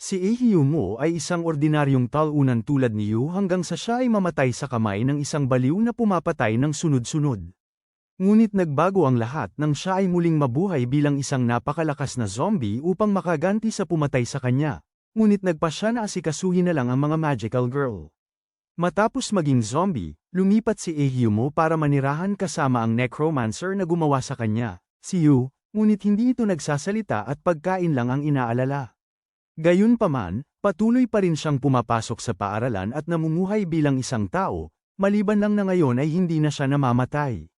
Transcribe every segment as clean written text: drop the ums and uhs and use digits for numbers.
Si Ehyumo ay isang ordinaryong talunan tulad ni Yu hanggang sa siya ay mamatay sa kamay ng isang baliw na pumapatay ng sunod-sunod. Ngunit nagbago ang lahat nang siya ay muling mabuhay bilang isang napakalakas na zombie upang makaganti sa pumatay sa kanya. Ngunit nagpa siya na asikasuhin na lang ang mga magical girl. Matapos maging zombie, lumipat si Ehyumo para manirahan kasama ang necromancer na gumawa sa kanya, si Yu, ngunit hindi ito nagsasalita at pagkain lang ang inaalala. Gayunpaman, patuloy pa rin siyang pumapasok sa paaralan at namumuhay bilang isang tao, maliban lang na ngayon ay hindi na siya namamatay.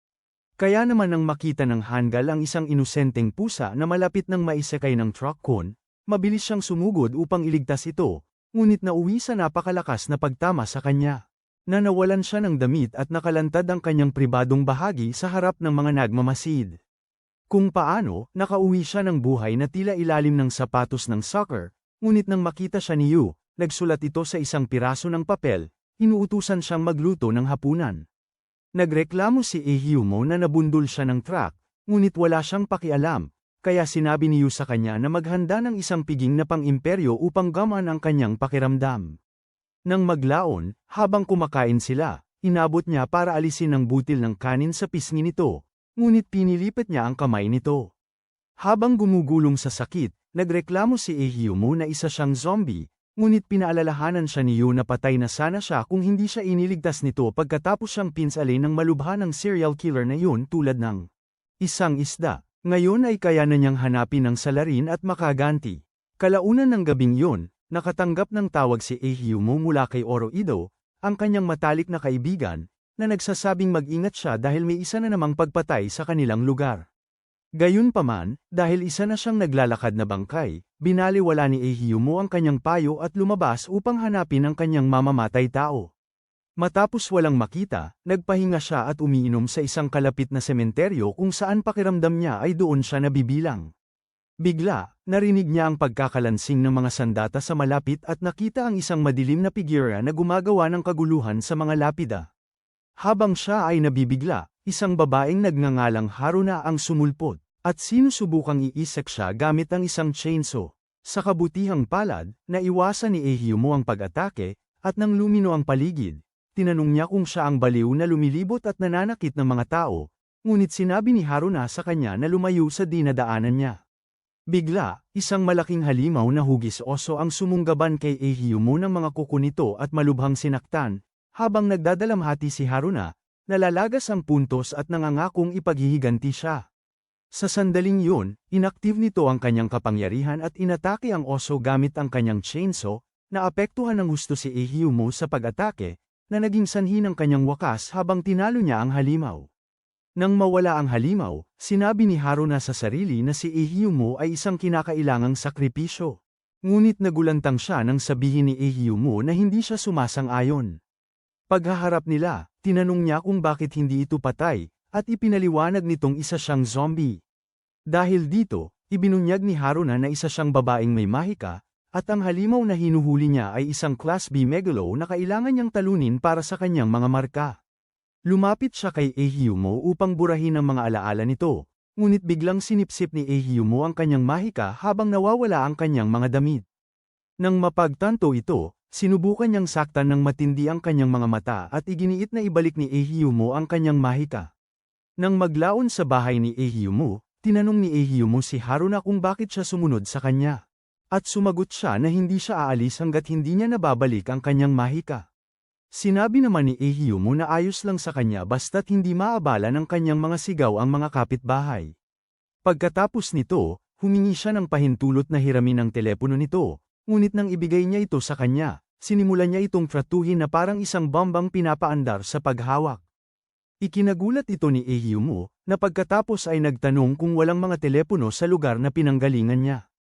Kaya naman nang makita ng Hangul ang isang inosenteng pusa na malapit ng maisakay ng truck con, mabilis siyang sumugod upang iligtas ito, ngunit nauwi sa napakalakas na pagtama sa kanya. Nawalan siya ng damit at nakalantad ang kanyang pribadong bahagi sa harap ng mga nagmamasid. Kung paano, nakauwi siya ng buhay na tila ilalim ng sapatos ng soccer, ngunit nang makita siya ni Yu, nagsulat ito sa isang piraso ng papel, inuutusan siyang magluto ng hapunan. Nagreklamo si Ehyumo na nabundol siya ng truck, ngunit wala siyang pakialam, kaya sinabi ni Yu sa kanya na maghanda ng isang piging na pang-imperyo upang gamaan ang kanyang pakiramdam. Nang maglaon, habang kumakain sila, inabot niya para alisin ang butil ng kanin sa pisngi nito, ngunit pinilipat niya ang kamay nito. Habang gumugulong sa sakit, nagreklamo si Ehyumo na isa siyang zombie, ngunit pinaalalahanan siya ni Yu na patay na sana siya kung hindi siya iniligtas nito pagkatapos siyang pinsalin ng malubha ng serial killer na yun tulad ng isang isda. Ngayon ay kaya na niyang hanapin ang salarin at makaganti. Kalaunan ng gabing yun, nakatanggap ng tawag si Ehyumo mula kay Oroido, ang kanyang matalik na kaibigan, na nagsasabing mag-ingat siya dahil may isa na namang pagpatay sa kanilang lugar. Gayunpaman, dahil isa na siyang naglalakad na bangkay, binaliwala ni Ehyumo ang kanyang payo at lumabas upang hanapin ang kanyang mamamatay tao. Matapos walang makita, nagpahinga siya at umiinom sa isang kalapit na sementeryo kung saan pakiramdam niya ay doon siya nabibilang. Bigla, narinig niya ang pagkakalansing ng mga sandata sa malapit at nakita ang isang madilim na figura na gumagawa ng kaguluhan sa mga lapida. Habang siya ay nabibigla, isang babaeng nagngangalang Haruna ang sumulpot, at sinusubukang iisak siya gamit ang isang chainsaw. Sa kabutihang palad, naiwasan ni Ehyumo ang pag-atake, at nang lumino ang paligid, tinanong niya kung siya ang baliw na lumilibot at nananakit ng mga tao, ngunit sinabi ni Haruna sa kanya na lumayo sa dinadaanan niya. Bigla, isang malaking halimaw na hugis oso ang sumunggaban kay Ehyumo ng mga kuko nito at malubhang sinaktan, habang nagdadalamhati si Haruna, nalalagas ang puntos at nangangakong ipaghihiganti siya. Sa sandaling yun, inaktive nito ang kanyang kapangyarihan at inatake ang oso gamit ang kanyang chainsaw, na apektuhan ng husto si Ehyumo sa pag-atake, na naging sanhi ng kanyang wakas habang tinalo niya ang halimaw. Nang mawala ang halimaw, sinabi ni Haruna sa sarili na si Ehyumo ay isang kinakailangang sakripisyo. Ngunit nagulantang siya nang sabihin ni Ehyumo na hindi siya sumasang-ayon. Paghaharap nila, tinanong niya kung bakit hindi ito patay, at ipinaliwanag nitong isa siyang zombie. Dahil dito, ibinunyag ni Haruna na isa siyang babaeng may mahika, at ang halimaw na hinuhuli niya ay isang Class B megalo na kailangan niyang talunin para sa kanyang mga marka. Lumapit siya kay Ehyumo upang burahin ang mga alaala nito, ngunit biglang sinipsip ni Ehyumo ang kanyang mahika habang nawawala ang kanyang mga damit. Nang mapagtanto ito, sinubukan niyang saktan ng matindi ang kanyang mga mata at iginiit na ibalik ni Ehyumo ang kanyang mahika. Nang maglaon sa bahay ni Ehyumo, tinanong ni Ehyumo si Haruna kung bakit siya sumunod sa kanya. At sumagot siya na hindi siya aalis hanggat hindi niya nababalik ang kanyang mahika. Sinabi naman ni Ehyumo na ayos lang sa kanya basta't hindi maabala ng kanyang mga sigaw ang mga kapitbahay. Pagkatapos nito, humingi siya ng pahintulot na hiramin ang telepono nito, ngunit nang ibigay niya ito sa kanya, sinimulan niya itong tratuhin na parang isang bombang pinapaandar sa paghawak. Ikinagulat ito ni Ehyumo, na pagkatapos ay nagtanong kung walang mga telepono sa lugar na pinanggalingan niya.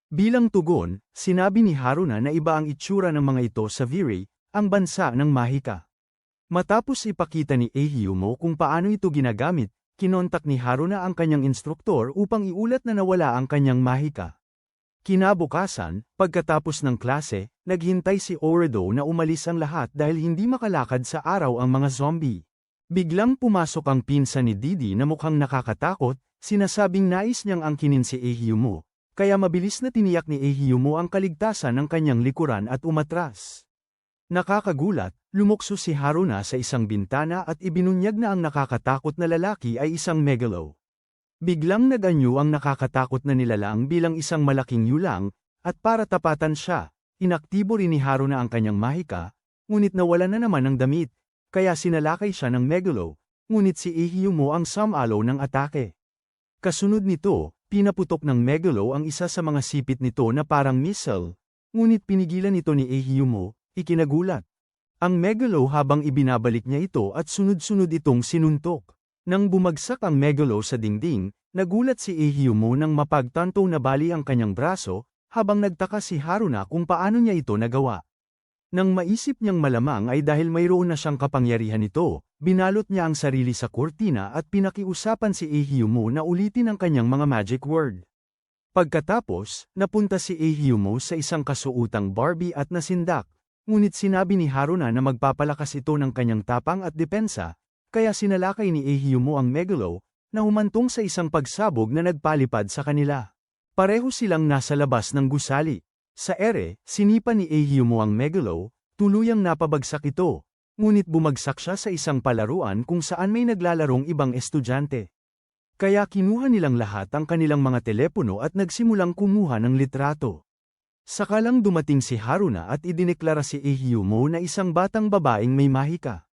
Bilang tugon, sinabi ni Haruna na iba ang itsura ng mga ito sa Virey, ang bansa ng mahika. Matapos ipakita ni Ehyumo kung paano ito ginagamit, kinontak ni Haruna ang kanyang instruktor upang iulat na nawala ang kanyang mahika. Kinabukasan, pagkatapos ng klase, naghintay si Oroido na umalis ang lahat dahil hindi makalakad sa araw ang mga zombie. Biglang pumasok ang pinsan ni Didi na mukhang nakakatakot, sinasabing nais niyang angkinin si Ehyumo, Kaya mabilis na tiniyak ni Ehiyumo ang kaligtasan ng kanyang likuran at umatras. Nakakagulat, lumukso si Haruna sa isang bintana at ibinunyag na ang nakakatakot na lalaki ay isang megalo. Biglang naganyo ang nakakatakot na nilalang bilang isang malaking yulang, at para tapatan siya, inaktibo rin ni Haruna ang kanyang mahika, ngunit nawala na naman ang damit, kaya sinalakay siya ng megalo, ngunit si Ehiyumo ang sumalo ng atake. Kasunod nito, pinaputok ng megalo ang isa sa mga sipit nito na parang missile, ngunit pinigilan ito ni Ehiyumo, ikinagulat. Ang megalo habang ibinabalik niya ito at sunod-sunod itong sinuntok. Nang bumagsak ang megalo sa dingding, nagulat si Ehiyumo nang mapagtanto na bali ang kanyang braso, habang nagtaka si Haruna kung paano niya ito nagawa. Nang maisip niyang malamang ay dahil mayroon na siyang kapangyarihan nito, binalot niya ang sarili sa kurtina at pinakiusapan si Ehiyumo na ulitin ang kanyang mga magic word. Pagkatapos, napunta si Ehiyumo sa isang kasuotang Barbie at nasindak, ngunit sinabi ni Haruna na magpapalakas ito ng kanyang tapang at depensa, kaya sinalakay ni Ehiyumo ang megalo, na humantong sa isang pagsabog na nagpalipad sa kanila. Pareho silang nasa labas ng gusali. Sa ere, sinipa ni Ehiyumo ang megalo, tuluyang napabagsak ito, ngunit bumagsak siya sa isang palaruan kung saan may naglalarong ibang estudyante. Kaya kinuha nilang lahat ang kanilang mga telepono at nagsimulang kumuha ng litrato. Sakalang dumating si Haruna at idineklara si Ehiyumo na isang batang babaeng may mahika.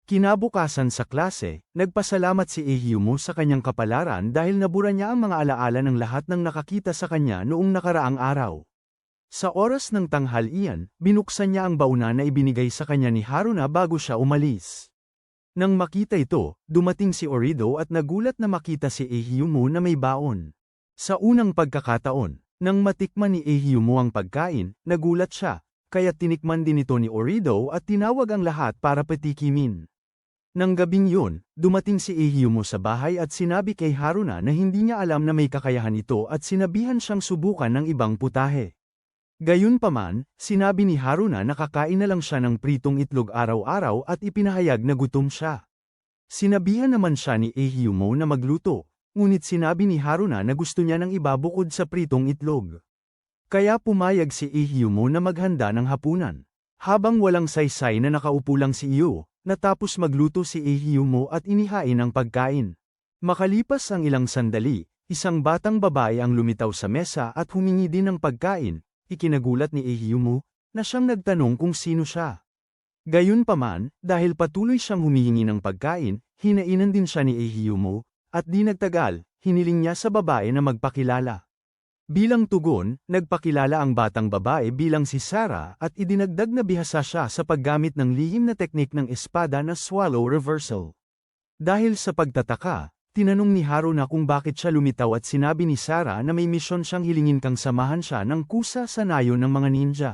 Kinabukasan sa klase, nagpasalamat si Ehiyumo sa kanyang kapalaran dahil nabura niya ang mga alaala ng lahat ng nakakita sa kanya noong nakaraang araw. Sa oras ng tanghalian, binuksan niya ang bauna na ibinigay sa kanya ni Haruna bago siya umalis. Nang makita ito, dumating si Orido at nagulat na makita si Ehiyumo na may baon. Sa unang pagkakataon, nang matikman ni Ehiyumo ang pagkain, nagulat siya, kaya tinikman din ito ni Orido at tinawag ang lahat para patikimin. Nang gabing yun, dumating si Ehiyumo sa bahay at sinabi kay Haruna na hindi niya alam na may kakayahan ito at sinabihan siyang subukan ng ibang putahe. Gayunpaman, sinabi ni Haruna na kakain na lang siya ng pritong itlog araw-araw at ipinahayag na gutom siya. Sinabihan naman siya ni Ehiyumo na magluto, ngunit sinabi ni Haruna na gusto niya ng iba bukod sa pritong itlog. Kaya pumayag si Ehiyumo na maghanda ng hapunan. Habang walang saysay na nakaupo lang si Iyo, natapos magluto si Ehiyumo at inihain ang pagkain. Makalipas ang ilang sandali, isang batang babae ang lumitaw sa mesa at humingi din ng pagkain. Ikinagulat ni Ehiyumo na siyang nagtanong kung sino siya. Gayunpaman, dahil patuloy siyang humihingi ng pagkain, hinainan din siya ni Ehiyumo, at di nagtagal, hiniling niya sa babae na magpakilala. Bilang tugon, nagpakilala ang batang babae bilang si Sarah at idinagdag na bihasa siya sa paggamit ng lihim na teknik ng espada na swallow reversal. Dahil sa pagtataka, tinanong ni Haruna kung bakit siya lumitaw at sinabi ni Sarah na may misyon siyang hilingin kang samahan siya ng kusa sa nayon ng mga ninja.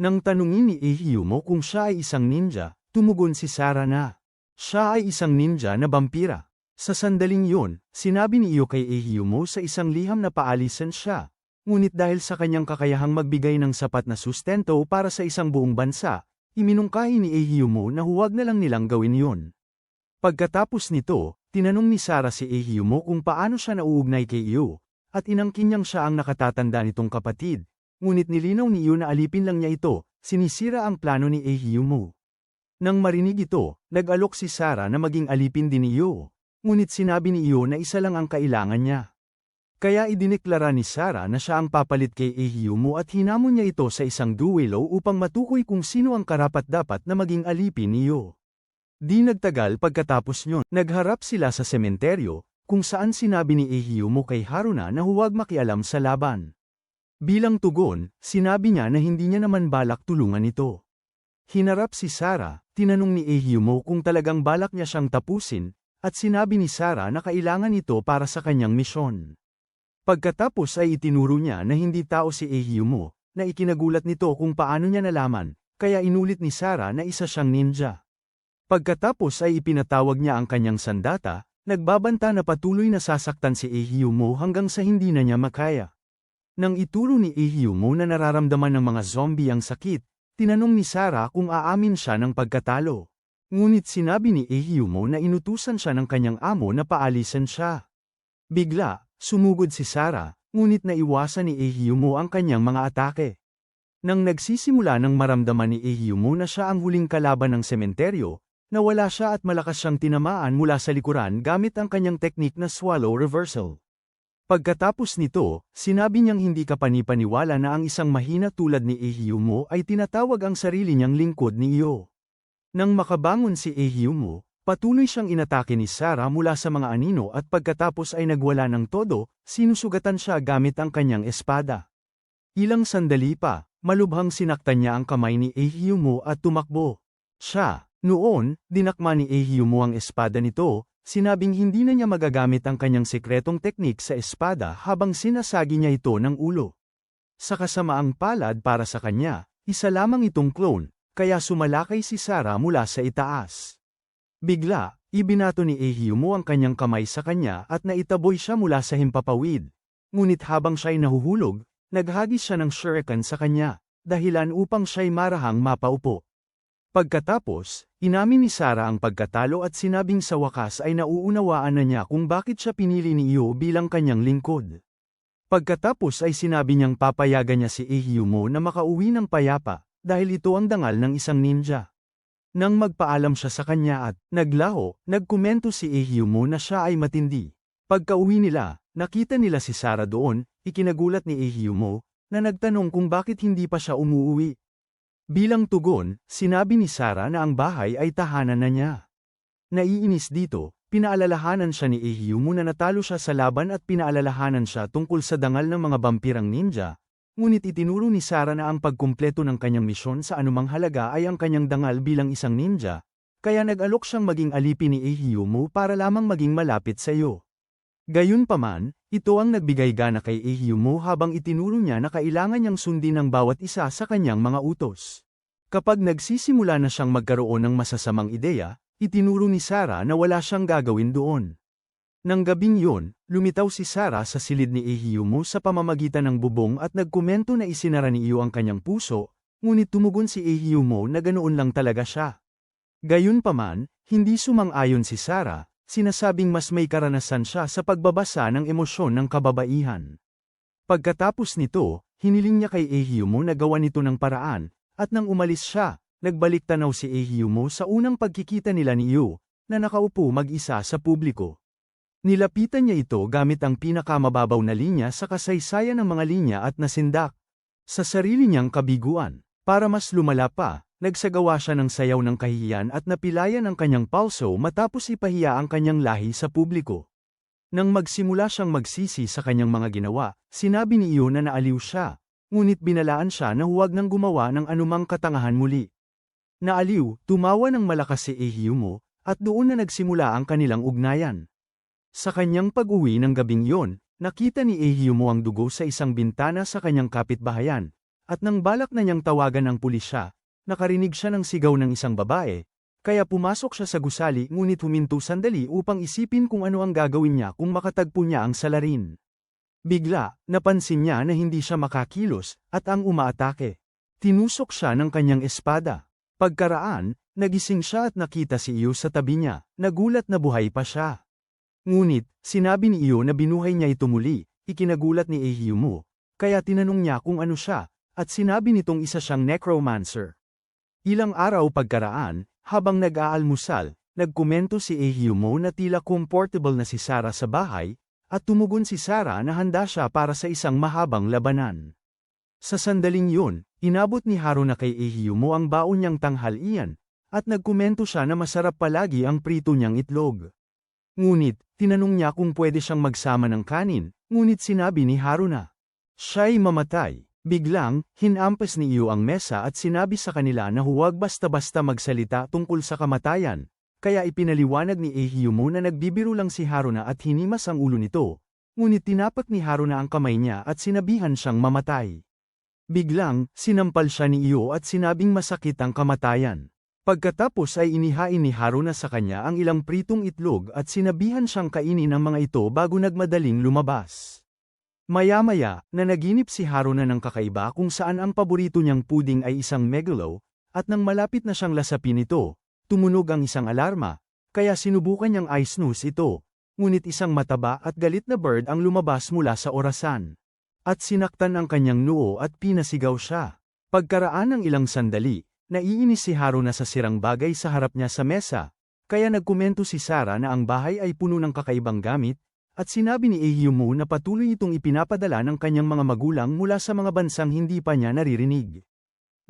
Nang tanungin ni Ehiyumo kung siya ay isang ninja, tumugon si Sarah na siya ay isang ninja na vampira. Sa sandaling yun, sinabi ni Iyo kay Ehiyumo sa isang liham na paalisan siya, ngunit dahil sa kanyang kakayahang magbigay ng sapat na sustento para sa isang buong bansa, iminungkahi ni Ehiyumo na huwag na lang nilang gawin yun. Pagkatapos nito, tinanong ni Sarah si Ehiyumo kung paano siya nauugnay kay Iyo, at inangkin niyang siya ang nakatatanda nitong kapatid, ngunit nilinaw ni Iyo na alipin lang niya ito, sinisira ang plano ni Ehiyumo. Nang marinig ito, nag-alok si Sarah na maging alipin din ni Iyo. Ngunit sinabi ni Iyo na isa lang ang kailangan niya. Kaya idineklara ni Sarah na siya ang papalit kay Ehiyumo at hinamon niya ito sa isang duelo upang matukoy kung sino ang karapat-dapat na maging alipin ni Iyo. Di nagtagal pagkatapos nyon, nagharap sila sa sementeryo, kung saan sinabi ni Ehiyumo kay Haruna na huwag makialam sa laban. Bilang tugon, sinabi niya na hindi niya naman balak tulungan ito. Hinarap si Sarah, tinanong ni Ehiyumo kung talagang balak niya siyang tapusin, at sinabi ni Sarah na kailangan ito para sa kanyang misyon. Pagkatapos ay itinuro niya na hindi tao si Ehiyumo, na ikinagulat nito kung paano niya nalaman, kaya inulit ni Sarah na isa siyang ninja. Pagkatapos ay ipinatawag niya ang kanyang sandata, nagbabanta na patuloy na sasaktan si Ehiyumo hanggang sa hindi na niya makaya. Nang ituro ni Ehiyumo na nararamdaman ng mga zombie ang sakit, tinanong ni Sarah kung aamin siya ng pagkatalo. Ngunit sinabi ni Ehiyumo na inutusan siya ng kanyang amo na paalisan siya. Bigla, sumugod si Sarah, ngunit naiwasan ni Ehyumo ang kanyang mga atake. Nang nagsisimula ng maramdaman ni Ehyumo na siya ang huling kalaban ng sementeryo, nawala siya at malakas siyang tinamaan mula sa likuran gamit ang kanyang teknik na swallow reversal. Pagkatapos nito, sinabi niyang hindi kapanipaniwala na ang isang mahina tulad ni Ehyumo ay tinatawag ang sarili niyang lingkod ni Iyo. Nang makabangon si Ehyumo, patuloy siyang inatake ni Sarah mula sa mga anino at pagkatapos ay nagwala ng todo, sinusugatan siya gamit ang kanyang espada. Ilang sandali pa, malubhang sinaktan niya ang kamay ni Ehyumo at tumakbo. Noon, dinakma ni Ehyumo ang espada nito, sinabing hindi na niya magagamit ang kanyang sekretong teknik sa espada habang sinasagi niya ito ng ulo. Sa kasamaang palad para sa kanya, isa lamang itong clone, kaya sumalakay si Sarah mula sa itaas. Bigla, ibinato ni Ehyumo ang kanyang kamay sa kanya at naitaboy siya mula sa himpapawid. Ngunit habang siya'y nahuhulog, naghagis siya ng shuriken sa kanya, dahilan upang siya'y marahang mapaupo. Pagkatapos, inamin ni Sarah ang pagkatalo at sinabing sa wakas ay nauunawaan na niya kung bakit siya pinili ni Iyo bilang kanyang lingkod. Pagkatapos ay sinabi niyang papayagan niya si Ehyumo na makauwi ng payapa, dahil ito ang dangal ng isang ninja. Nang magpaalam siya sa kanya at naglaho, nagkomento si Ehyumo na siya ay matindi. Pagkauwi nila, nakita nila si Sarah doon, ikinagulat ni Ehyumo, na nagtanong kung bakit hindi pa siya umuwi. Bilang tugon, sinabi ni Sarah na ang bahay ay tahanan na niya. Naiinis dito, pinaalalahanan siya ni Ehyumo na natalo siya sa laban at pinaalalahanan siya tungkol sa dangal ng mga vampirang ninja, ngunit itinuro ni Sarah na ang pagkumpleto ng kanyang misyon sa anumang halaga ay ang kanyang dangal bilang isang ninja, kaya nag-alok siyang maging alipin ni Ehyumo para lamang maging malapit sa iyo. Gayunpaman, ito ang nagbigay gana kay Ehyumo habang itinuro niya na kailangan niyang sundin ang bawat isa sa kanyang mga utos. Kapag nagsisimula na siyang magkaroon ng masasamang ideya, itinuro ni Sarah na wala siyang gagawin doon. Nang gabing yun, lumitaw si Sarah sa silid ni Ehyumo sa pamamagitan ng bubong at nagkomento na isinara ni Iyo ang kanyang puso, ngunit tumugon si Ehyumo na ganoon lang talaga siya. Gayunpaman, hindi sumang-ayon si Sarah, sinasabing mas may karanasan siya sa pagbabasa ng emosyon ng kababaihan. Pagkatapos nito, hiniling niya kay Ehyumo na gawan ito ng paraan, at nang umalis siya, nagbalik tanaw si Ehyumo sa unang pagkikita nila ni Iyo, na nakaupo mag-isa sa publiko. Nilapitan niya ito gamit ang pinakamababaw na linya sa kasaysayan ng mga linya at nasindak. Sa sarili niyang kabiguan, para mas lumala pa, nagsagawa siya ng sayaw ng kahihiyan at napilayan ang kanyang palso matapos ipahiya ang kanyang lahi sa publiko. Nang magsimula siyang magsisi sa kanyang mga ginawa, sinabi ni Iyo na naaliw siya, ngunit binalaan siya na huwag nang gumawa ng anumang katangahan muli. Naaliw, tumawa ng malakas si Ehyumo, at doon na nagsimula ang kanilang ugnayan. Sa kanyang pag-uwi ng gabing yon, nakita ni Ehyumo ang dugo sa isang bintana sa kanyang kapitbahayan, at nang balak na niyang tawagan ang pulisya, nakarinig siya ng sigaw ng isang babae, kaya pumasok siya sa gusali ngunit huminto sandali upang isipin kung ano ang gagawin niya kung makatagpo niya ang salarin. Bigla, napansin niya na hindi siya makakilos, at ang umaatake. Tinusok siya ng kanyang espada. Pagkaraan, nagising siya at nakita si Iyo sa tabi niya, nagulat na buhay pa siya. Ngunit, sinabi ni Iyo na binuhay niya ito muli, ikinagulat ni Ehyumo, kaya tinanong niya kung ano siya, at sinabi nitong isa siyang necromancer. Ilang araw pagkaraan, habang nag-aalmusal, nagkomento si Ehyumo na tila comfortable na si Sarah sa bahay, at tumugon si Sarah na handa siya para sa isang mahabang labanan. Sa sandaling yun, inabot ni Haruna kay Ehyumo ang baon niyang tanghalian, at nagkomento siya na masarap palagi ang prito niyang itlog. Ngunit, tinanong niya kung pwede siyang magsama ng kanin, ngunit sinabi ni Haruna, siya'y mamatay. Biglang, hinampas ni Iyo ang mesa at sinabi sa kanila na huwag basta-basta magsalita tungkol sa kamatayan, kaya ipinaliwanag ni Ehyumo na nagbibiro lang si Haruna at hinimas ang ulo nito, ngunit tinapak ni Haruna ang kamay niya at sinabihan siyang mamatay. Biglang, sinampal siya ni Iyo at sinabing masakit ang kamatayan. Pagkatapos ay inihain ni Haruna sa kanya ang ilang pritong itlog at sinabihan siyang kainin ang mga ito bago nagmadaling lumabas. Maya-maya, nanaginip si Haruna ng kakaiba kung saan ang paborito niyang puding ay isang megalo, at nang malapit na siyang lasapin ito, tumunog ang isang alarma, kaya sinubukan niyang i-snooze ito, ngunit isang mataba at galit na bird ang lumabas mula sa orasan. At sinaktan ang kanyang noo at pinasigaw siya. Pagkaraan ng ilang sandali, naiinis si Haruna sa sirang bagay sa harap niya sa mesa, kaya nagkomento si Sarah na ang bahay ay puno ng kakaibang gamit, at sinabi ni Ehyumu na patuloy itong ipinapadala ng kanyang mga magulang mula sa mga bansang hindi pa niya naririnig.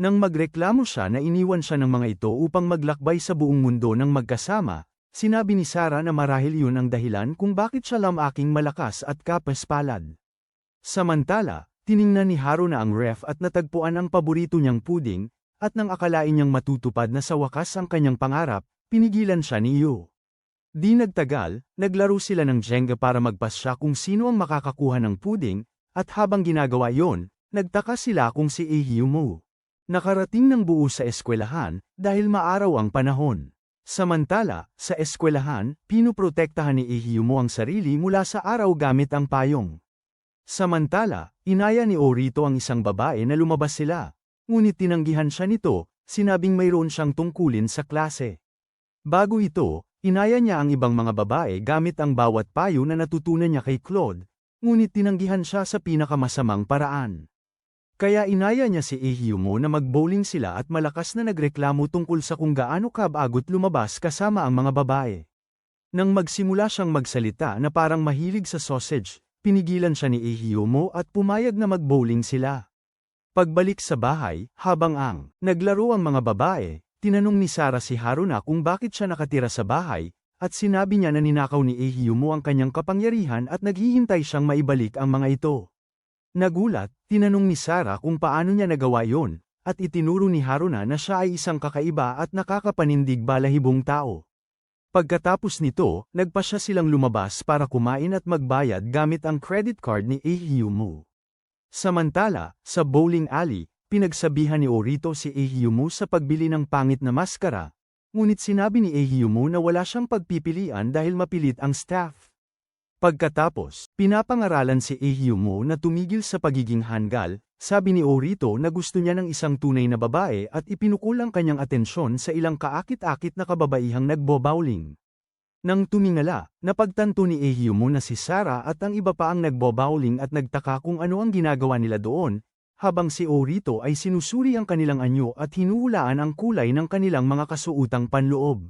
Nang magreklamo siya na iniwan siya ng mga ito upang maglakbay sa buong mundo ng magkasama, sinabi ni Sarah na marahil yun ang dahilan kung bakit siya lamaking malakas at kapaspalad. Samantala, tiningnan ni Haruna ang ref at natagpuan ang paborito niyang puding, at nang akalain niyang matutupad na sa wakas ang kanyang pangarap, pinigilan siya ni Yu. Di nagtagal, naglaro sila ng Jenga para magpasya kung sino ang makakakuha ng puding, at habang ginagawa yon, nagtaka sila kung si Ehyumu nakarating ng buo sa eskwelahan, dahil maaraw ang panahon. Samantala, sa eskwelahan, pinuprotektahan ni Ehyumu ang sarili mula sa araw gamit ang payong. Samantala, inaya ni Orito ang isang babae na lumabas sila, ngunit tinanggihan siya nito, sinabing mayroon siyang tungkulin sa klase. Bago ito, inaya niya ang ibang mga babae gamit ang bawat payo na natutunan niya kay Claude, ngunit tinanggihan siya sa pinakamasamang paraan. Kaya inaya niya si Ehyumu na mag-bowling sila at malakas na nagreklamo tungkol sa kung gaano kabagot lumabas kasama ang mga babae. Nang magsimula siyang magsalita na parang mahilig sa sausage, pinigilan siya ni Ehyumu at pumayag na mag-bowling sila. Pagbalik sa bahay, habang naglaro ang mga babae, tinanong ni Sarah si Haruna kung bakit siya nakatira sa bahay, at sinabi niya na ninakaw ni Ehyumu ang kanyang kapangyarihan at naghihintay siyang maibalik ang mga ito. Nagulat, tinanong ni Sarah kung paano niya nagawa yon, at itinuro ni Haruna na siya ay isang kakaiba at nakakapanindig balahibong tao. Pagkatapos nito, nagpasya silang lumabas para kumain at magbayad gamit ang credit card ni Ehyumu. Samantala, sa bowling alley, pinagsabihan ni Orito si Ehyumu sa pagbili ng pangit na maskara, ngunit sinabi ni Ehyumu na wala siyang pagpipilian dahil mapilit ang staff. Pagkatapos, pinapangaralan si Ehyumu na tumigil sa pagiging hanggal, sabi ni Orito na gusto niya ng isang tunay na babae at ipinukol ang kanyang atensyon sa ilang kaakit-akit na kababaihang nagbobowling. Nang tumingala, napagtanto ni Ehyumu na si Sarah at ang iba pa ang nagbobowling at nagtaka kung ano ang ginagawa nila doon, habang si Orito ay sinusuri ang kanilang anyo at hinuhulaan ang kulay ng kanilang mga kasuotang panloob.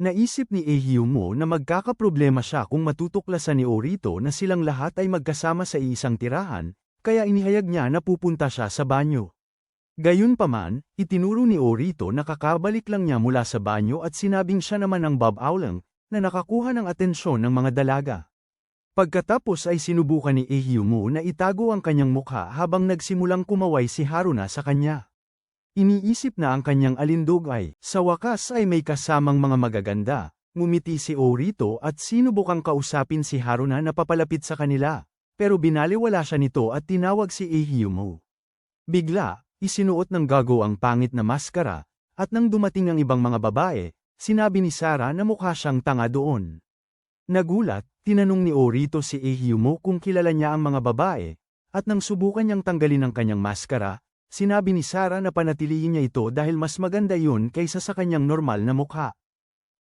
Naisip ni Ehyumu na magkakaproblema siya kung matutuklasan ni Orito na silang lahat ay magkasama sa iisang tirahan, kaya inihayag niya na pupunta siya sa banyo. Gayunpaman, itinuro ni Orito na kakabalik lang niya mula sa banyo at sinabing siya naman ang Bob Aulang, na nakakuha ng atensyon ng mga dalaga. Pagkatapos ay sinubukan ni Ehyumu na itago ang kanyang mukha habang nagsimulang kumaway si Haruna sa kanya. Iniisip na ang kanyang alindog ay, sa wakas ay may kasamang mga magaganda, ngumiti si Orito at sinubukang kausapin si Haruna na papalapit sa kanila, pero binaliwala siya nito at tinawag si Ehyumu. Bigla, isinuot ng gago ang pangit na maskara, at nang dumating ang ibang mga babae, sinabi ni Sarah na mukha siyang tanga doon. Nagulat, tinanong ni Orito si Ehyumu kung kilala niya ang mga babae, at nang subukan niyang tanggalin ang kanyang maskara, sinabi ni Sarah na panatilihin niya ito dahil mas maganda yun kaysa sa kanyang normal na mukha.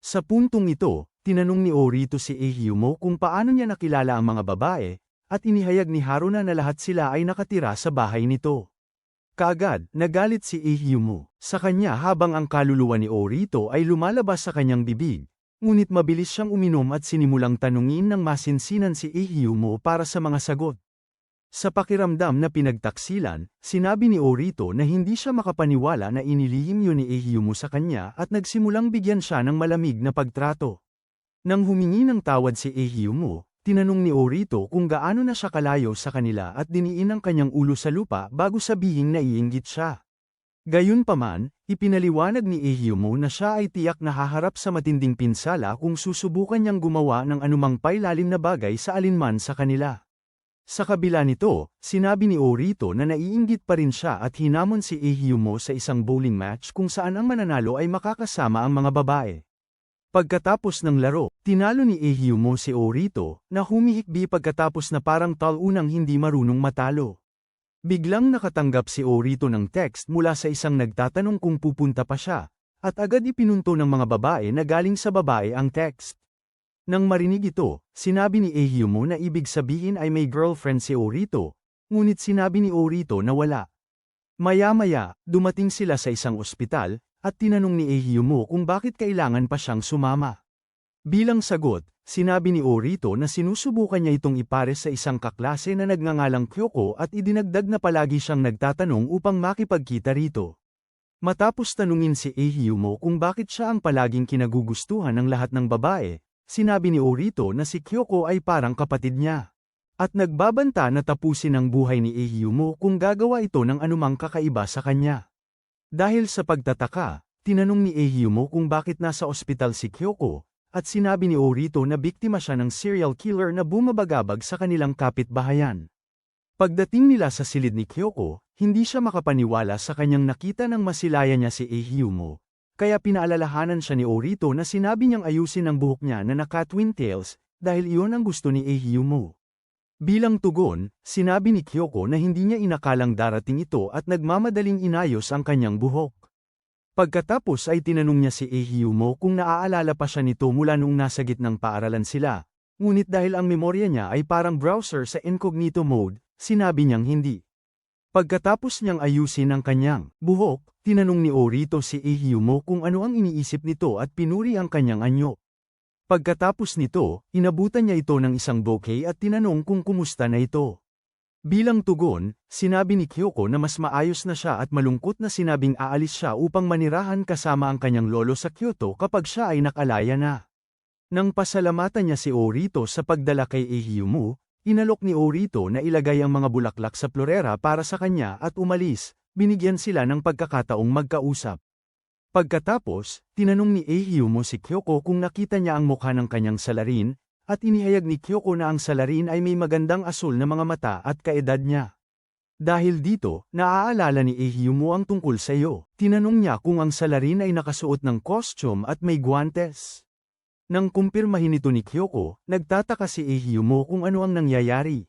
Sa puntong ito, tinanong ni Orito si Ehyumu kung paano niya nakilala ang mga babae, at inihayag ni Haruna na lahat sila ay nakatira sa bahay nito. Kaagad, nagalit si Ehyumu sa kanya habang ang kaluluwa ni Orito ay lumalabas sa kanyang bibig, ngunit mabilis siyang uminom at sinimulang tanungin ng masinsinan si Ehyumu para sa mga sagot. Sa pakiramdam na pinagtaksilan, sinabi ni Orito na hindi siya makapaniwala na inilihim yun ni Ehyumu sa kanya at nagsimulang bigyan siya ng malamig na pagtrato. Nang humingi ng tawad si Ehyumu, tinanong ni Orito kung gaano na siya kalayo sa kanila at diniin ang kanyang ulo sa lupa bago sabihing naiinggit siya. Gayunpaman, ipinaliwanag ni Ehyumu na siya ay tiyak na haharap sa matinding pinsala kung susubukan niyang gumawa ng anumang pailalim na bagay sa alinman sa kanila. Sa kabila nito, sinabi ni Orito na naiinggit pa rin siya at hinamon si Ehyumu sa isang bowling match kung saan ang mananalo ay makakasama ang mga babae. Pagkatapos ng laro, tinalo ni Ehyumu si Orito, na humihikbi pagkatapos na parang talunang hindi marunong matalo. Biglang nakatanggap si Orito ng text mula sa isang nagtatanong kung pupunta pa siya, at agad ipinunto ng mga babae na galing sa babae ang text. Nang marinig ito, sinabi ni Ehyumo na ibig sabihin ay may girlfriend si Orito, ngunit sinabi ni Orito na wala. Maya-maya, dumating sila sa isang ospital, at tinanong ni Ehyumo kung bakit kailangan pa siyang sumama. Bilang sagot, sinabi ni Orito na sinusubukan niya itong ipares sa isang kaklase na nagngangalang Kyoko at idinagdag na palagi siyang nagtatanong upang makipagkita rito. Matapos tanungin si Ehyumo kung bakit siya ang palaging kinagugustuhan ng lahat ng babae, sinabi ni Orito na si Kyoko ay parang kapatid niya. At nagbabanta na tapusin ang buhay ni Ehyumo kung gagawa ito ng anumang kakaiba sa kanya. Dahil sa pagtataka, tinanong ni Ehyumo kung bakit nasa ospital si Kyoko, at sinabi ni Orito na biktima siya ng serial killer na bumabagabag sa kanilang kapitbahayan. Pagdating nila sa silid ni Kyoko, hindi siya makapaniwala sa kanyang nakita nang masilaya niya si Ehyumo, kaya pinaalalahanan siya ni Orito na sinabi niyang ayusin ang buhok niya na naka-twin tails, dahil iyon ang gusto ni Ehyumo. Bilang tugon, sinabi ni Kyoko na hindi niya inakalang darating ito at nagmamadaling inayos ang kanyang buhok. Pagkatapos ay tinanong niya si Ehyumo kung naaalala pa siya nito mula noong nasa gitnang paaralan sila, ngunit dahil ang memorya niya ay parang browser sa incognito mode, sinabi niyang hindi. Pagkatapos niyang ayusin ang kanyang buhok, tinanong ni Orito si Ehyumo kung ano ang iniisip nito at pinuri ang kanyang anyo. Pagkatapos nito, inabutan niya ito ng isang bouquet at tinanong kung kumusta na ito. Bilang tugon, sinabi ni Kyoko na mas maayos na siya at malungkot na sinabing aalis siya upang manirahan kasama ang kanyang lolo sa Kyoto kapag siya ay nakalaya na. Nang pasalamatan niya si Orito sa pagdala kay Ehyumo, inalok ni Orito na ilagay ang mga bulaklak sa florera para sa kanya at umalis, binigyan sila ng pagkakataong magkausap. Pagkatapos, tinanong ni Ehyumo si Kyoko kung nakita niya ang mukha ng kanyang salarin, at inihayag ni Kyoko na ang salarin ay may magandang asul na mga mata at kaedad niya. Dahil dito, naaalala ni Ehyumo ang tungkol sa iyo. Tinanong niya kung ang salarin ay nakasuot ng costume at may guantes. Nang kumpirmahin ito ni Kyoko, nagtataka si Ehyumo kung ano ang nangyayari.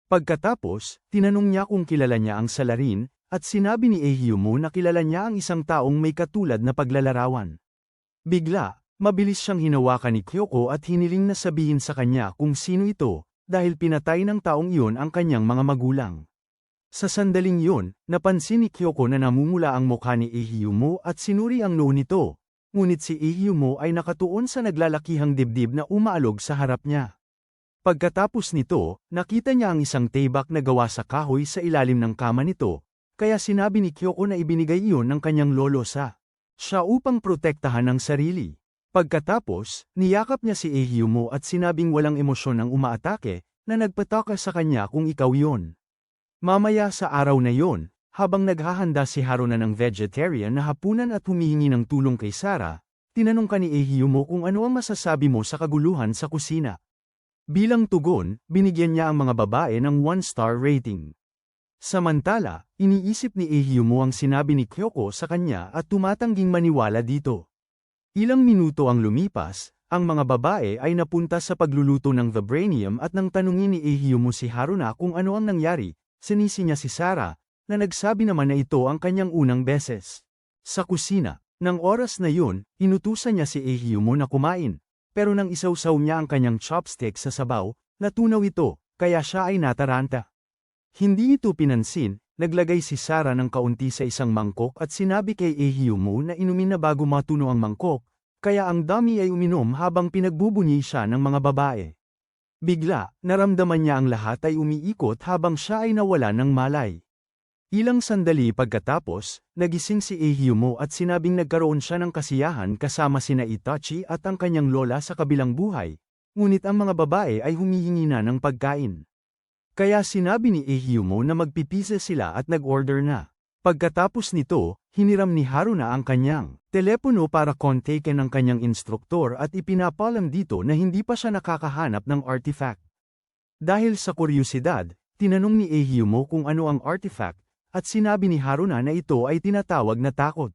Pagkatapos, tinanong niya kung kilala niya ang salarin, at sinabi ni Ehyumo na kilala niya ang isang taong may katulad na paglalarawan. Bigla, mabilis siyang hinawakan ni Kyoko at hiniling na sabihin sa kanya kung sino ito, dahil pinatay ng taong iyon ang kanyang mga magulang. Sa sandaling iyon, napansin ni Kyoko na namumula ang mukha ni Ehyumo at sinuri ang noo nito, ngunit si Ehyumo ay nakatuon sa naglalakihang dibdib na umaalog sa harap niya. Pagkatapos nito, nakita niya ang isang table na gawa sa kahoy sa ilalim ng kama nito, kaya sinabi ni Kyoko na ibinigay iyon ng kanyang lolo sa siya upang protektahan ang sarili. Pagkatapos, niyakap niya si Ehyumo at sinabing walang emosyon ang umaatake, na nagpataka sa kanya kung ikaw yon. Mamaya sa araw na yon, habang naghahanda si Haruna ng vegetarian na hapunan at humihingi ng tulong kay Sarah, tinanong ka ni Ehyumo kung ano ang masasabi mo sa kaguluhan sa kusina. Bilang tugon, binigyan niya ang mga babae ng 1-star rating. Samantala, iniisip ni Ehyumo ang sinabi ni Kyoko sa kanya at tumatangging maniwala dito. Ilang minuto ang lumipas, ang mga babae ay napunta sa pagluluto ng vibranium at nang tanungin ni Ehyumo si Haruna kung ano ang nangyari, sinisi niya si Sarah, na nagsabi naman na ito ang kanyang unang beses. Sa kusina, nang oras na yun, inutusan niya si Ehyumo na kumain, pero nang isawsaw niya ang kanyang chopstick sa sabaw, natunaw ito, kaya siya ay nataranta. Hindi ito pinansin, naglagay si Sarah ng kaunti sa isang mangkok at sinabi kay Ehyumo na inumin na bago matuno ang mangkok, kaya ang dami ay uminom habang pinagbubunyi siya ng mga babae. Bigla, naramdaman niya ang lahat ay umiikot habang siya ay nawala ng malay. Ilang sandali pagkatapos, nagising si Ehyumo at sinabing nagkaroon siya ng kasiyahan kasama sina Itachi at ang kanyang lola sa kabilang buhay, ngunit ang mga babae ay humihingi na ng pagkain. Kaya sinabi ni Ehyumo na magpipisa sila at nag-order na. Pagkatapos nito, hiniram ni Haruna ang kanyang telepono para kontakin ang kanyang instruktor at ipinapalam dito na hindi pa siya nakakahanap ng artifact. Dahil sa kuryosidad, tinanong ni Ehyumo kung ano ang artifact, at sinabi ni Haruna na ito ay tinatawag na takot.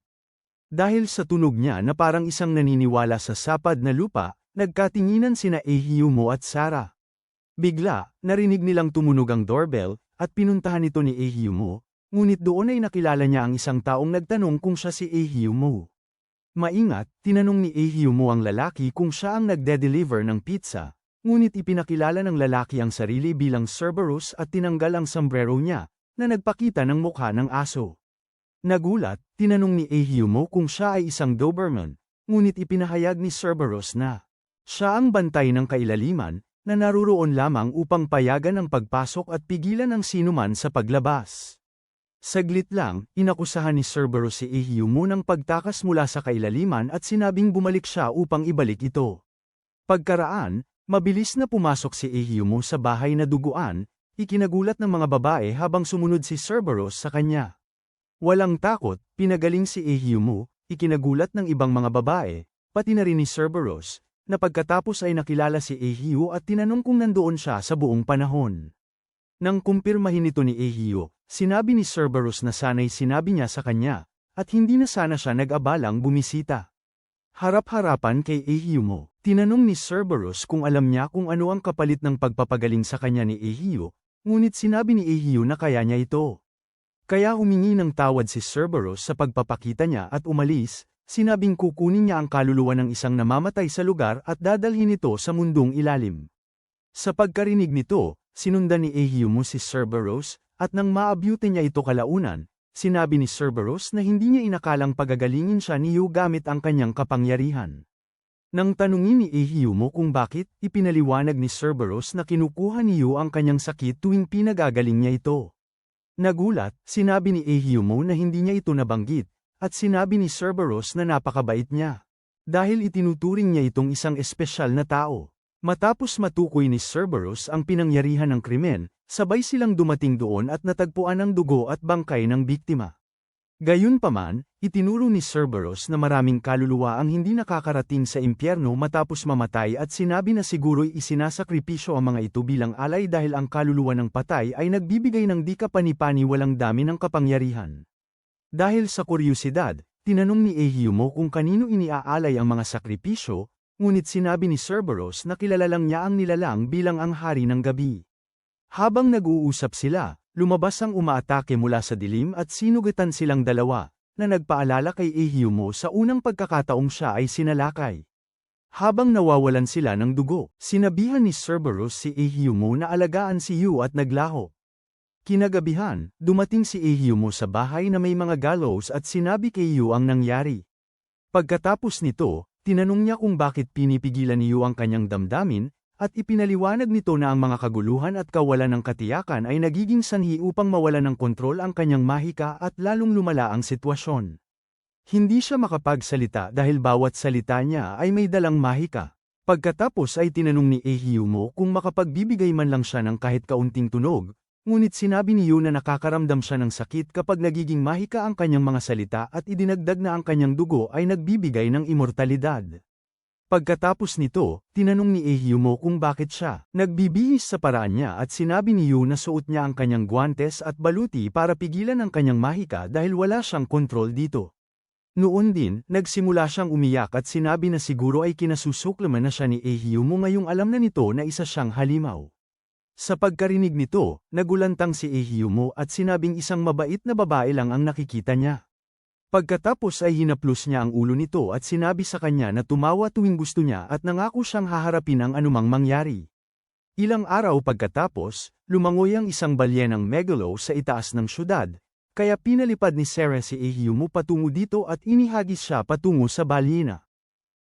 Dahil sa tunog niya na parang isang naniniwala sa sapad na lupa, nagkatinginan sina Ehyumo at Sarah. Bigla, narinig nilang tumunog ang doorbell, at pinuntahan ito ni Ehyumo, ngunit doon ay nakilala niya ang isang taong nagtanong kung siya si Ehyumo. Maingat, tinanong ni Ehyumo ang lalaki kung siya ang nagde-deliver ng pizza, ngunit ipinakilala ng lalaki ang sarili bilang Cerberus at tinanggal ang sombrero niya, na nagpakita ng mukha ng aso. Nagulat, tinanong ni Ehyumo kung siya ay isang Doberman, ngunit ipinahayag ni Cerberus na siya ang bantay ng kailaliman, na naruroon lamang upang payagan ang pagpasok at pigilan ang sinuman sa paglabas. Saglit lang, inakusahan ni Cerberus si Ehyumo ng pagtakas mula sa kailaliman at sinabing bumalik siya upang ibalik ito. Pagkaraan, mabilis na pumasok si Ehyumo sa bahay na duguan, ikinagulat ng mga babae habang sumunod si Cerberus sa kanya. Walang takot, pinagaling si Ehyumo, ikinagulat ng ibang mga babae, pati na rin ni Cerberus, na pagkatapos ay nakilala si Ehyu at tinanong kung nandoon siya sa buong panahon. Nang kumpirmahin ito ni Ehyu, sinabi ni Cerberus na sana'y sinabi niya sa kanya, at hindi na sana siya nag-abalang bumisita. Harap-harapan kay Ehyumo, tinanong ni Cerberus kung alam niya kung ano ang kapalit ng pagpapagaling sa kanya ni Ehyu, ngunit sinabi ni Ehyu na kaya niya ito. Kaya humingi ng tawad si Cerberus sa pagpapakita niya at umalis, sinabing kukunin niya ang kaluluwa ng isang namamatay sa lugar at dadalhin ito sa mundong ilalim. Sa pagkarinig nito, sinundan ni Ehyumo si Cerberus, at nang maabyute niya ito kalaunan, sinabi ni Cerberus na hindi niya inakalang pagagalingin siya ni Yu gamit ang kanyang kapangyarihan. Nang tanungin ni Ehyumo kung bakit, ipinaliwanag ni Cerberus na kinukuha ni Yu ang kanyang sakit tuwing pinagagaling niya ito. Nagulat, sinabi ni Ehyumo na hindi niya ito nabanggit, at sinabi ni Cerberus na napakabait niya. Dahil itinuturing niya itong isang espesyal na tao. Matapos matukoy ni Cerberus ang pinangyarihan ng krimen, sabay silang dumating doon at natagpuan ang dugo at bangkay ng biktima. Gayunpaman, itinuro ni Cerberus na maraming kaluluwa ang hindi nakakarating sa impyerno matapos mamatay at sinabi na siguro'y isinasakripisyo ang mga ito bilang alay dahil ang kaluluwa ng patay ay nagbibigay ng di kapani-paniwalang dami ng kapangyarihan. Dahil sa kuryosidad, tinanong ni Ehyumo kung kanino iniaalay ang mga sakripisyo, ngunit sinabi ni Cerberus na kilala lang niya ang nilalang bilang ang hari ng gabi. Habang nag-uusap sila, lumabas ang umaatake mula sa dilim at sinugatan silang dalawa, na nagpaalala kay Ehyumo sa unang pagkakataong siya ay sinalakay. Habang nawawalan sila ng dugo, sinabihan ni Cerberus si Ehyumo na alagaan si Yu at naglaho. Kinagabihan, dumating si Ehyumo sa bahay na may mga gallows at sinabi kay Yu ang nangyari. Pagkatapos nito, tinanong niya kung bakit pinipigilan ni Yu ang kanyang damdamin, at ipinaliwanag nito na ang mga kaguluhan at kawalan ng katiyakan ay nagiging sanhi upang mawalan ng kontrol ang kanyang mahika at lalong lumala ang sitwasyon. Hindi siya makapagsalita dahil bawat salita niya ay may dalang mahika. Pagkatapos ay tinanong ni Ehyumo kung makapagbibigay man lang siya ng kahit kaunting tunog, ngunit sinabi ni Yu na nakakaramdam siya ng sakit kapag nagiging mahika ang kanyang mga salita at idinagdag na ang kanyang dugo ay nagbibigay ng immortalidad. Pagkatapos nito, tinanong ni Ehyumo kung bakit siya nagbibihis sa paraan niya at sinabi ni Yu na suot niya ang kanyang guwantes at baluti para pigilan ang kanyang mahika dahil wala siyang kontrol dito. Noon din, nagsimula siyang umiyak at sinabi na siguro ay kinasusuklaman na siya ni Ehyumo ngayong alam na nito na isa siyang halimaw. Sa pagkarinig nito, nagulantang si Ehyumo at sinabing isang mabait na babae lang ang nakikita niya. Pagkatapos ay hinaplos niya ang ulo nito at sinabi sa kanya na tumawa tuwing gusto niya at nangako siyang haharapin ang anumang mangyari. Ilang araw pagkatapos, lumangoy ang isang balyenang megalo sa itaas ng syudad, kaya pinalipad ni Sarah si Ehyumo patungo dito at inihagis siya patungo sa balyena.